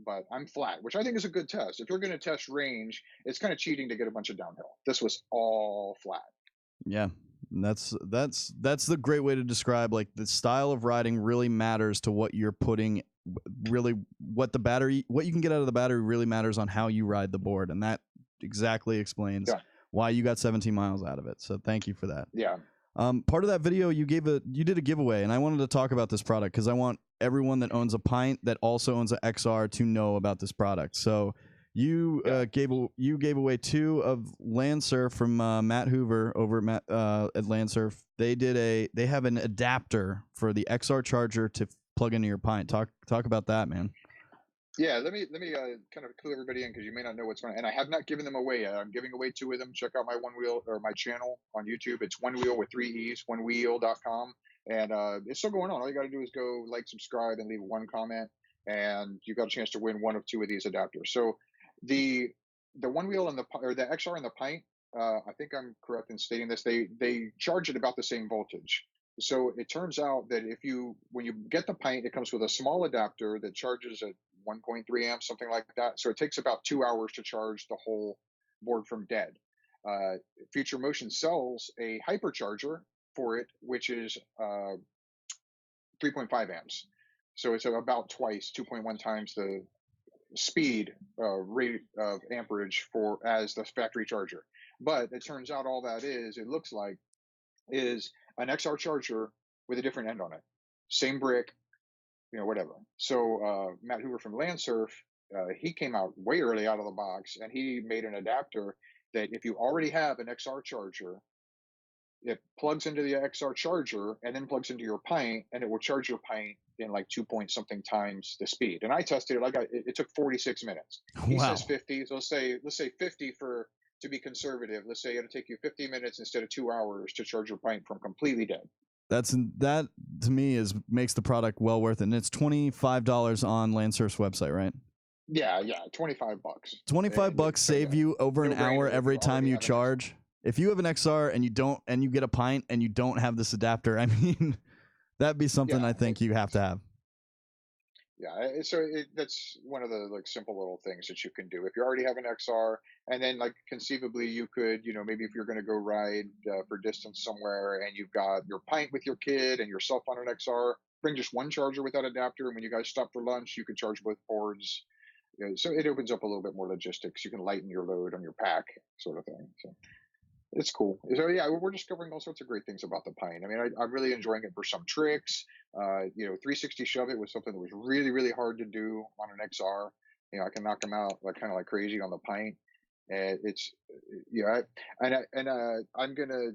But I'm flat, which I think is a good test. If you're going to test range, it's kind of cheating to get a bunch of downhill. This was all flat. Yeah, that's the great way to describe, like, the style of riding really matters to what you're putting. Really, what you can get out of the battery really matters on how you ride the board, and that exactly explains why you got 17 miles out of it. So thank you for that. Yeah. Part of that video you did a giveaway, and I wanted to talk about this product because I want everyone that owns a Pint that also owns an XR to know about this product. So you gave away 2 of Landsurf from Matt Hoover over at Landsurf. They have an adapter for the XR charger to plug into your Pint. Talk about that, man. Yeah, let me kind of clue everybody in because you may not know what's going on. And I have not given them away yet. I'm giving away 2 of them. Check out my One Wheel or my channel on YouTube. It's One Wheel with 3 E's, onewheel.com. And it's still going on. All you got to do is go like, subscribe, and leave 1 comment, and you got a chance to win 1 of 2 of these adapters. So the One Wheel and the XR and the Pint, I think I'm correct in stating this. They charge at about the same voltage. So it turns out that when you get the Pint, it comes with a small adapter that charges at 1.3 amps, something like that. So it takes about 2 hours to charge the whole board from dead. Future Motion sells a hypercharger for it, which is 3.5 amps. So it's about twice, 2.1 times the speed rate of amperage as the factory charger. But it turns out all that it looks like, is an XR charger with a different end on it. Same brick, whatever. So Matt Hoover from Landsurf, he came out way early out of the box, and he made an adapter that if you already have an XR charger, it plugs into the XR charger and then plugs into your Pint, and it will charge your Pint in like 2 point something times the speed. And I tested it. It took 46 minutes. He says 50. So let's say 50 to be conservative. Let's say it'll take you 50 minutes instead of 2 hours to charge your Pint from completely dead. That to me makes the product well worth it. And it's $25 on Landsurf's website, right? Yeah, $25. $25 save you over an hour every time you charge. If you have an XR and you get a Pint and you don't have this adapter, I mean, that'd be something I think you have to have. Yeah, so that's one of the simple little things that you can do if you already have an XR, and then conceivably you could, maybe if you're going to go ride for distance somewhere and you've got your Pint with your kid and yourself on an XR, bring just 1 charger with that adapter, and when you guys stop for lunch, you could charge both boards. So it opens up a little bit more logistics. You can lighten your load on your pack, sort of thing. So it's cool. So yeah, we're discovering all sorts of great things about the Pint. I mean, I'm really enjoying it for some tricks. 360 shove it was something that was really, really hard to do on an XR. I can knock them out kind of like crazy on the Pint. And it's I'm gonna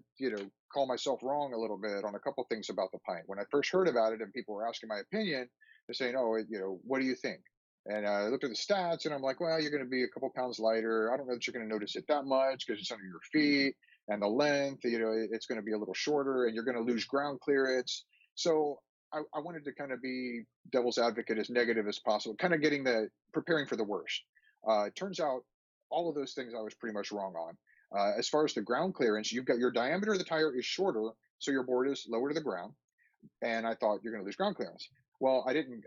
call myself wrong a little bit on a couple things about the Pint. When I first heard about it and people were asking my opinion, they're saying, "Oh, what do you think?" And I looked at the stats, and I'm like, well, you're going to be a couple pounds lighter. I don't know that you're going to notice it that much because it's under your feet, and the length, it's going to be a little shorter, and you're going to lose ground clearance. So I wanted to kind of be devil's advocate, as negative as possible, kind of preparing for the worst. It turns out all of those things I was pretty much wrong on. As far as the ground clearance, you've got your diameter of the tire is shorter, so your board is lower to the ground. And I thought you're going to lose ground clearance. Well, I didn't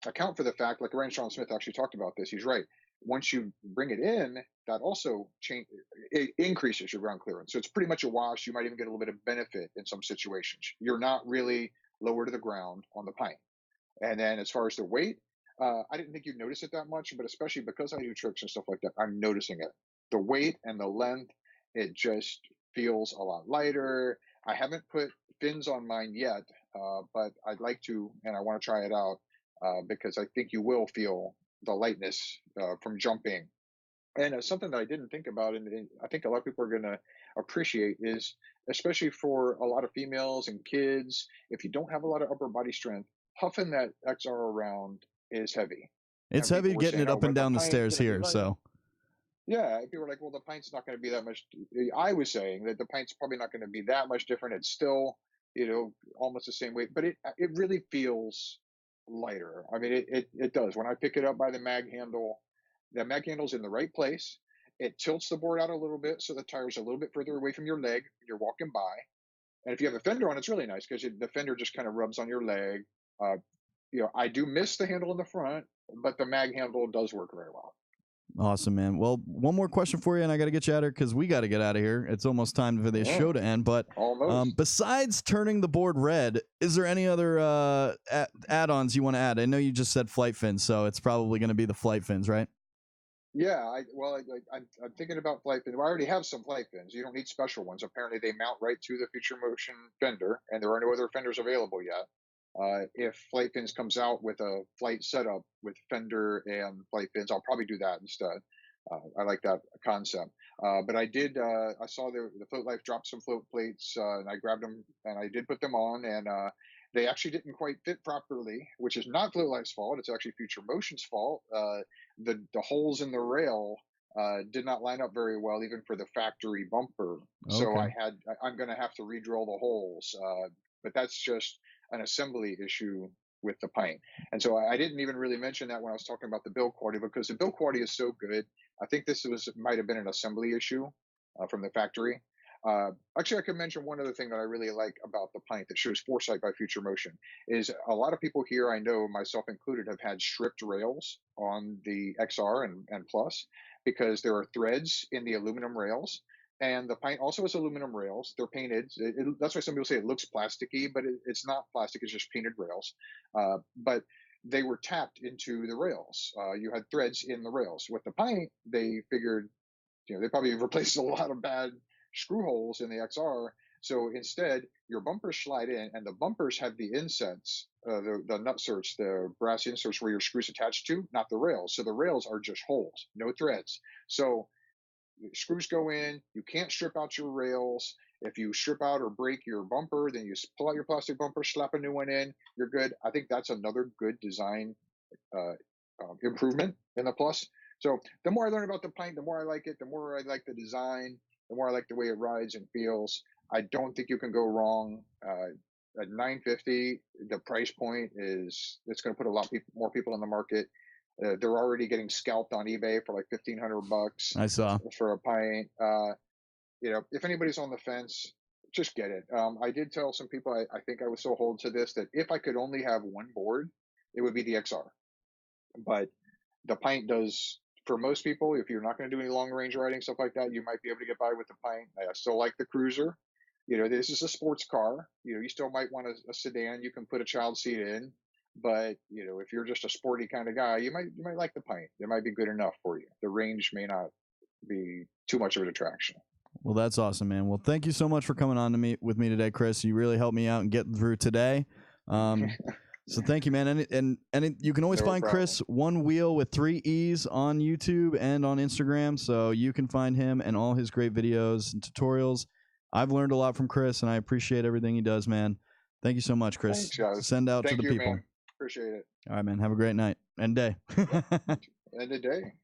account for the fact, like Shaun Smith actually talked about this. He's right. Once you bring it in, that also increases your ground clearance. So it's pretty much a wash. You might even get a little bit of benefit in some situations. You're not really lower to the ground on the Pint. And then as far as the weight, I didn't think you'd notice it that much, but especially because I do tricks and stuff like that, I'm noticing it. The weight and the length, it just feels a lot lighter. I haven't put fins on mine yet, but I'd like to, and I want to try it out. Because I think you will feel the lightness from jumping. And something that I didn't think about, and I think a lot of people are going to appreciate, is especially for a lot of females and kids, if you don't have a lot of upper body strength, huffing that XR around is heavy. It's And people heavy were getting saying, it "Oh, up and but the down the Pint's stairs going to be here. lighter." So Yeah, people were like, "Well, the Pint's not going to be that much." I was saying that the Pint's probably not going to be that much different. It's still, almost the same weight, but it really feels lighter. I mean, it does. When I pick it up by the mag handle's in the right place. It tilts the board out a little bit so the tire's a little bit further away from your leg when you're walking by. And if you have a fender on, it's really nice because the fender just kind of rubs on your leg. Uh, I do miss the handle in the front, but the mag handle does work very well. awesome, man. Well, one more question for you, and I got to get you out of here because we got to get out of here. It's almost time for this Yeah, show to end. But almost. besides turning the board red, is there any other add-ons you want to add? I know you just said flight fins, so it's probably going to be the flight fins, right? Yeah, I'm thinking about flight fins. I already have some flight fins. You don't need special ones. Apparently, they mount right to the Future Motion fender, and there are no other fenders available yet. If Flight Fins comes out with a flight setup with fender and flight fins, I'll probably do that instead. I like that concept. But I saw the Float Life dropped some float plates, and I grabbed them and I did put them on, and they actually didn't quite fit properly, which is not Float Life's fault. It's actually Future Motion's fault. The holes in the rail did not line up very well, even for the factory bumper. So Okay. I'm going to have to re-drill the holes. But that's just an assembly issue with the Pint. And so I didn't even really mention that when I was talking about the build quality, because the build quality is so good. I think this might have been an assembly issue from the factory. Actually, I could mention one other thing that I really like about the Pint that shows foresight by Future Motion is a lot of people here, I know myself included, have had stripped rails on the XR and Plus because there are threads in the aluminum rails. And the Pint also has aluminum rails. They're painted. That's why some people say it looks plasticky, but it's not plastic. It's just painted rails. But they were tapped into the rails. You had threads in the rails. With the Pint, they figured, they probably replaced a lot of bad screw holes in the XR. So instead, your bumpers slide in, and the bumpers have the insets, the nutserts, the brass inserts where your screws attached to, not the rails. So the rails are just holes, no threads. So screws go in. You can't strip out your rails. If you strip out or break your bumper, then you pull out your plastic bumper, slap a new one in. You're good. I think that's another good design improvement in the Plus. So the more I learn about the Pint, the more I like it. The more I like the design. The more I like the way it rides and feels. I don't think you can go wrong. At $950, the price point it's going to put a lot more people in the market. They're already getting scalped on eBay for like $1,500 I saw. for a Pint. If anybody's on the fence, just get it. I did tell some people, I think I was so hold to this, that if I could only have one board, it would be the XR. But the Pint does, for most people, if you're not going to do any long range riding, stuff like that, you might be able to get by with the Pint. I still like the Cruiser. This is a sports car. You still might want a sedan you can put a child seat in. But if you're just a sporty kind of guy, you might like the Pint. It might be good enough for you. The range may not be too much of a detraction. Well, that's awesome, man. Well, thank you so much for coming on with me today, Chris. You really helped me out and getting through today. So thank you, man. And you can always find problem. Chris One Wheel with 3 E's on YouTube and on Instagram. So you can find him and all his great videos and tutorials. I've learned a lot from Chris, and I appreciate everything he does, man. Thank you so much, Chris. Thanks, guys. Send out Thank to the you, people. Man. Appreciate it. All right, man. Have a great night and day. End of day.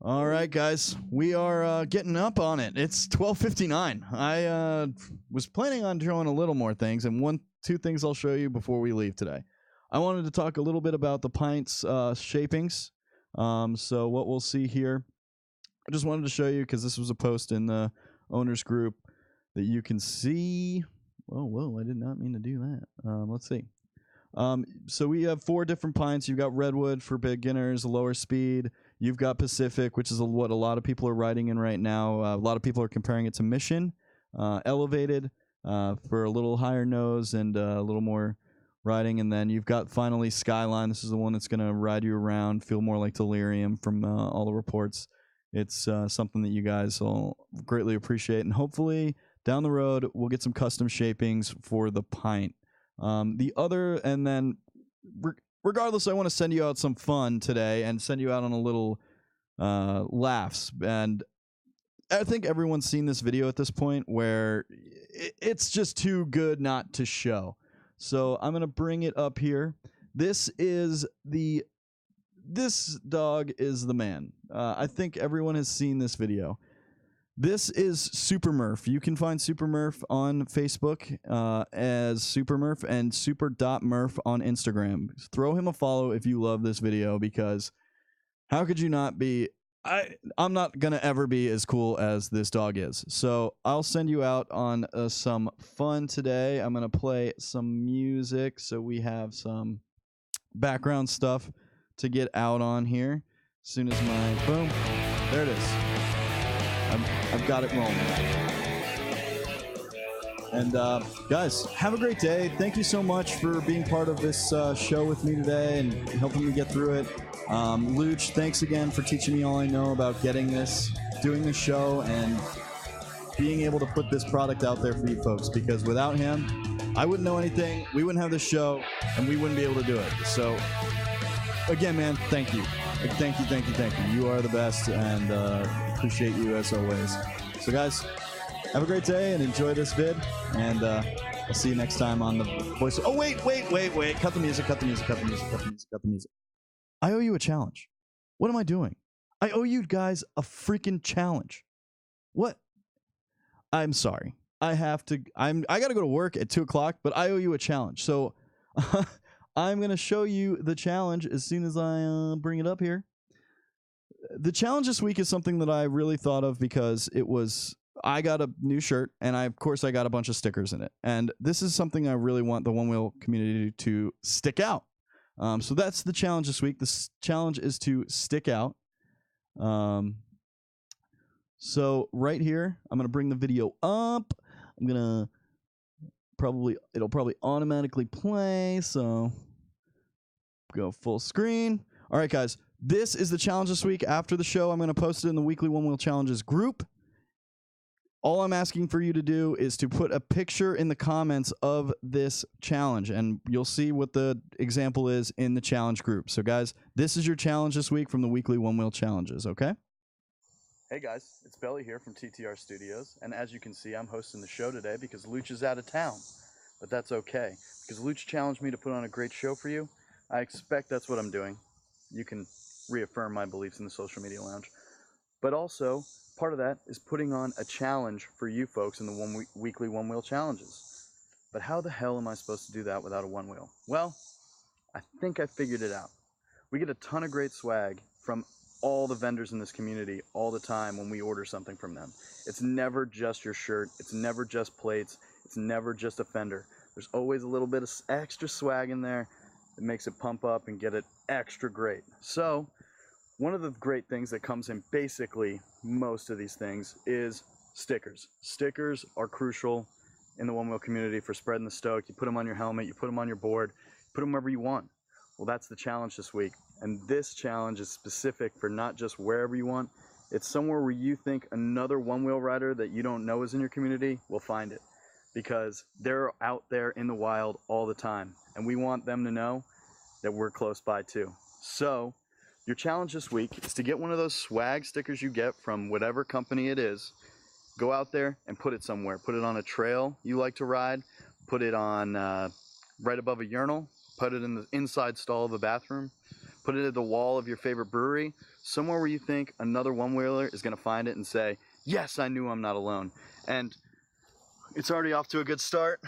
All right, guys, we are getting up on it. It's 12:59. I was planning on showing a little more things, and two things I'll show you before we leave today. I wanted to talk a little bit about the Pint's shapings. So what we'll see here, I just wanted to show you because this was a post in the owners group that you can see. Whoa, I did not mean to do that. Let's see. So we have 4 different Pints. You've got Redwood for beginners, lower speed. You've got Pacific, which is what a lot of people are riding in right now. A lot of people are comparing it to Mission. Elevated for a little higher nose and a little more riding. And then you've got finally Skyline. This is the one that's going to ride you around, feel more like Delirium from all the reports. It's something that you guys will greatly appreciate. And hopefully down the road, we'll get some custom shapings for the Pint. Regardless, I want to send you out some fun today and send you out on a little laughs. And I think everyone's seen this video at this point where it's just too good not to show. So I'm gonna bring it up here. This dog is the man. I think everyone has seen this video. This is Super Murph. You can find Super Murph on Facebook as Super Murph and super.murph on Instagram. Throw him a follow if you love this video, because how could you not be? I'm not going to ever be as cool as this dog is. So I'll send you out on some fun today. I'm going to play some music so we have some background stuff to get out on here. As soon as my boom, there it is. I've got it rolling. And guys, have a great day. Thank you so much for being part of this show with me today and helping me get through it. Luch, thanks again for teaching me all I know about doing this show, and being able to put this product out there for you folks, because without him, I wouldn't know anything, we wouldn't have this show, and we wouldn't be able to do it. So, again, man, thank you. Thank you. You are the best, and appreciate you as always. So, guys, have a great day and enjoy this vid, and I'll see you next time on the voice. Oh, wait. Cut the music. I owe you a challenge. What am I doing? I owe you guys a freaking challenge. What? I'm sorry. I gotta go to work at 2 o'clock, but I owe you a challenge. So I'm gonna show you the challenge as soon as I bring it up here. The challenge this week is something that I really thought of because I got a new shirt, and of course I got a bunch of stickers in it. And this is something I really want the One Wheel community to stick out. So that's the challenge this week. The challenge is to stick out. So right here, I'm going to bring the video up. I'm going to it'll probably automatically play. So go full screen. All right, guys, this is the challenge this week. After the show, I'm going to post it in the weekly One Wheel Challenges group. All I'm asking for you to do is to put a picture in the comments of this challenge, and you'll see what the example is in the challenge group. So, guys, this is your challenge this week from the weekly One Wheel Challenges, okay? Hey, guys, it's Belly here from TTR Studios, and as you can see, I'm hosting the show today because Luch is out of town. But that's okay, because Luch challenged me to put on a great show for you. I expect that's what I'm doing. You can reaffirm my beliefs in the social media lounge. But also, part of that is putting on a challenge for you folks in the weekly One Wheel Challenges. But how the hell am I supposed to do that without a one wheel? Well, I think I figured it out. We get a ton of great swag from all the vendors in this community all the time when we order something from them. It's never just your shirt. It's never just plates. It's never just a fender. There's always a little bit of extra swag in there that makes it pump up and get it extra great. So, one of the great things that comes in basically most of these things is stickers. Stickers are crucial in the One Wheel community for spreading the stoke. You put them on your helmet, you put them on your board, put them wherever you want. Well, that's the challenge this week. And this challenge is specific for not just wherever you want. It's somewhere where you think another One Wheel rider that you don't know is in your community will find it. Because they're out there in the wild all the time. And we want them to know that we're close by too. So, your challenge this week is to get one of those swag stickers you get from whatever company it is. Go out there and put it somewhere. Put it on a trail you like to ride. Put it on right above a urinal. Put it in the inside stall of a bathroom. Put it at the wall of your favorite brewery. Somewhere where you think another one-wheeler is going to find it and say, yes, I knew I'm not alone. And it's already off to a good start.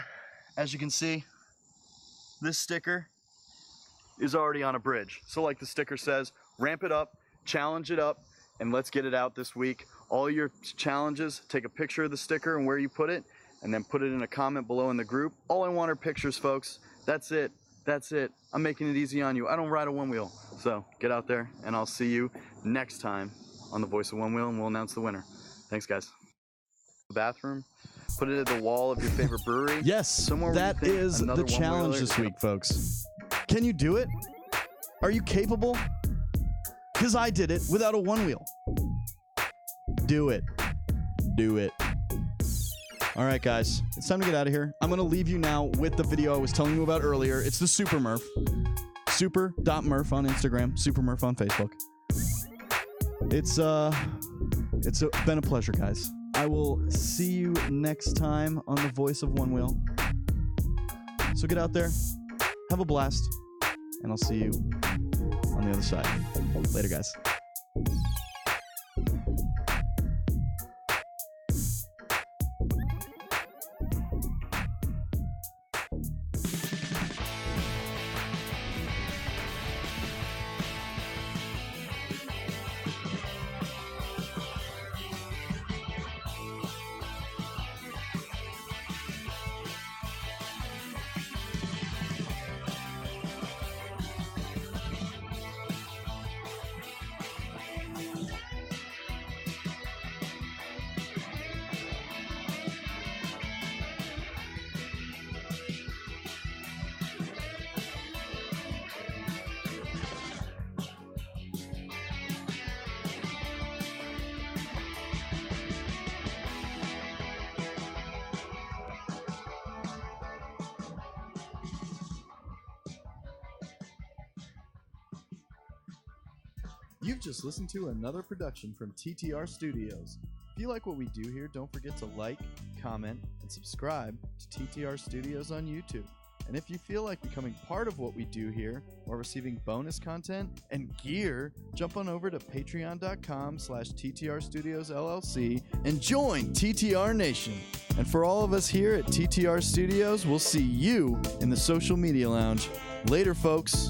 As you can see, this sticker is already on a bridge. So like the sticker says, ramp it up, challenge it up, and let's get it out this week. All your challenges, take a picture of the sticker and where you put it, and then put it in a comment below in the group. All I want are pictures, folks. That's it. That's it. I'm making it easy on you. I don't ride a one wheel. So get out there, and I'll see you next time on The Voice of One Wheel, and we'll announce the winner. Thanks, guys. The bathroom. Put it at the wall of your favorite brewery. Yes, that is the challenge this week, folks. Can you do it? Are you capable? Because I did it without a one wheel. Do it. Do it. All right, guys. It's time to get out of here. I'm going to leave you now with the video I was telling you about earlier. It's the Super Murph. Super.Murph on Instagram. Super Murph on Facebook. It's been a pleasure, guys. I will see you next time on The Voice of One Wheel. So get out there, have a blast, and I'll see you on the other side. Later, guys. You've just listened to another production from TTR Studios. If you like what we do here, don't forget to like, comment, and subscribe to TTR Studios on YouTube. And if you feel like becoming part of what we do here or receiving bonus content and gear, jump on over to patreon.com/TTR Studios LLC and join TTR Nation. And for all of us here at TTR Studios, we'll see you in the social media lounge. Later, folks.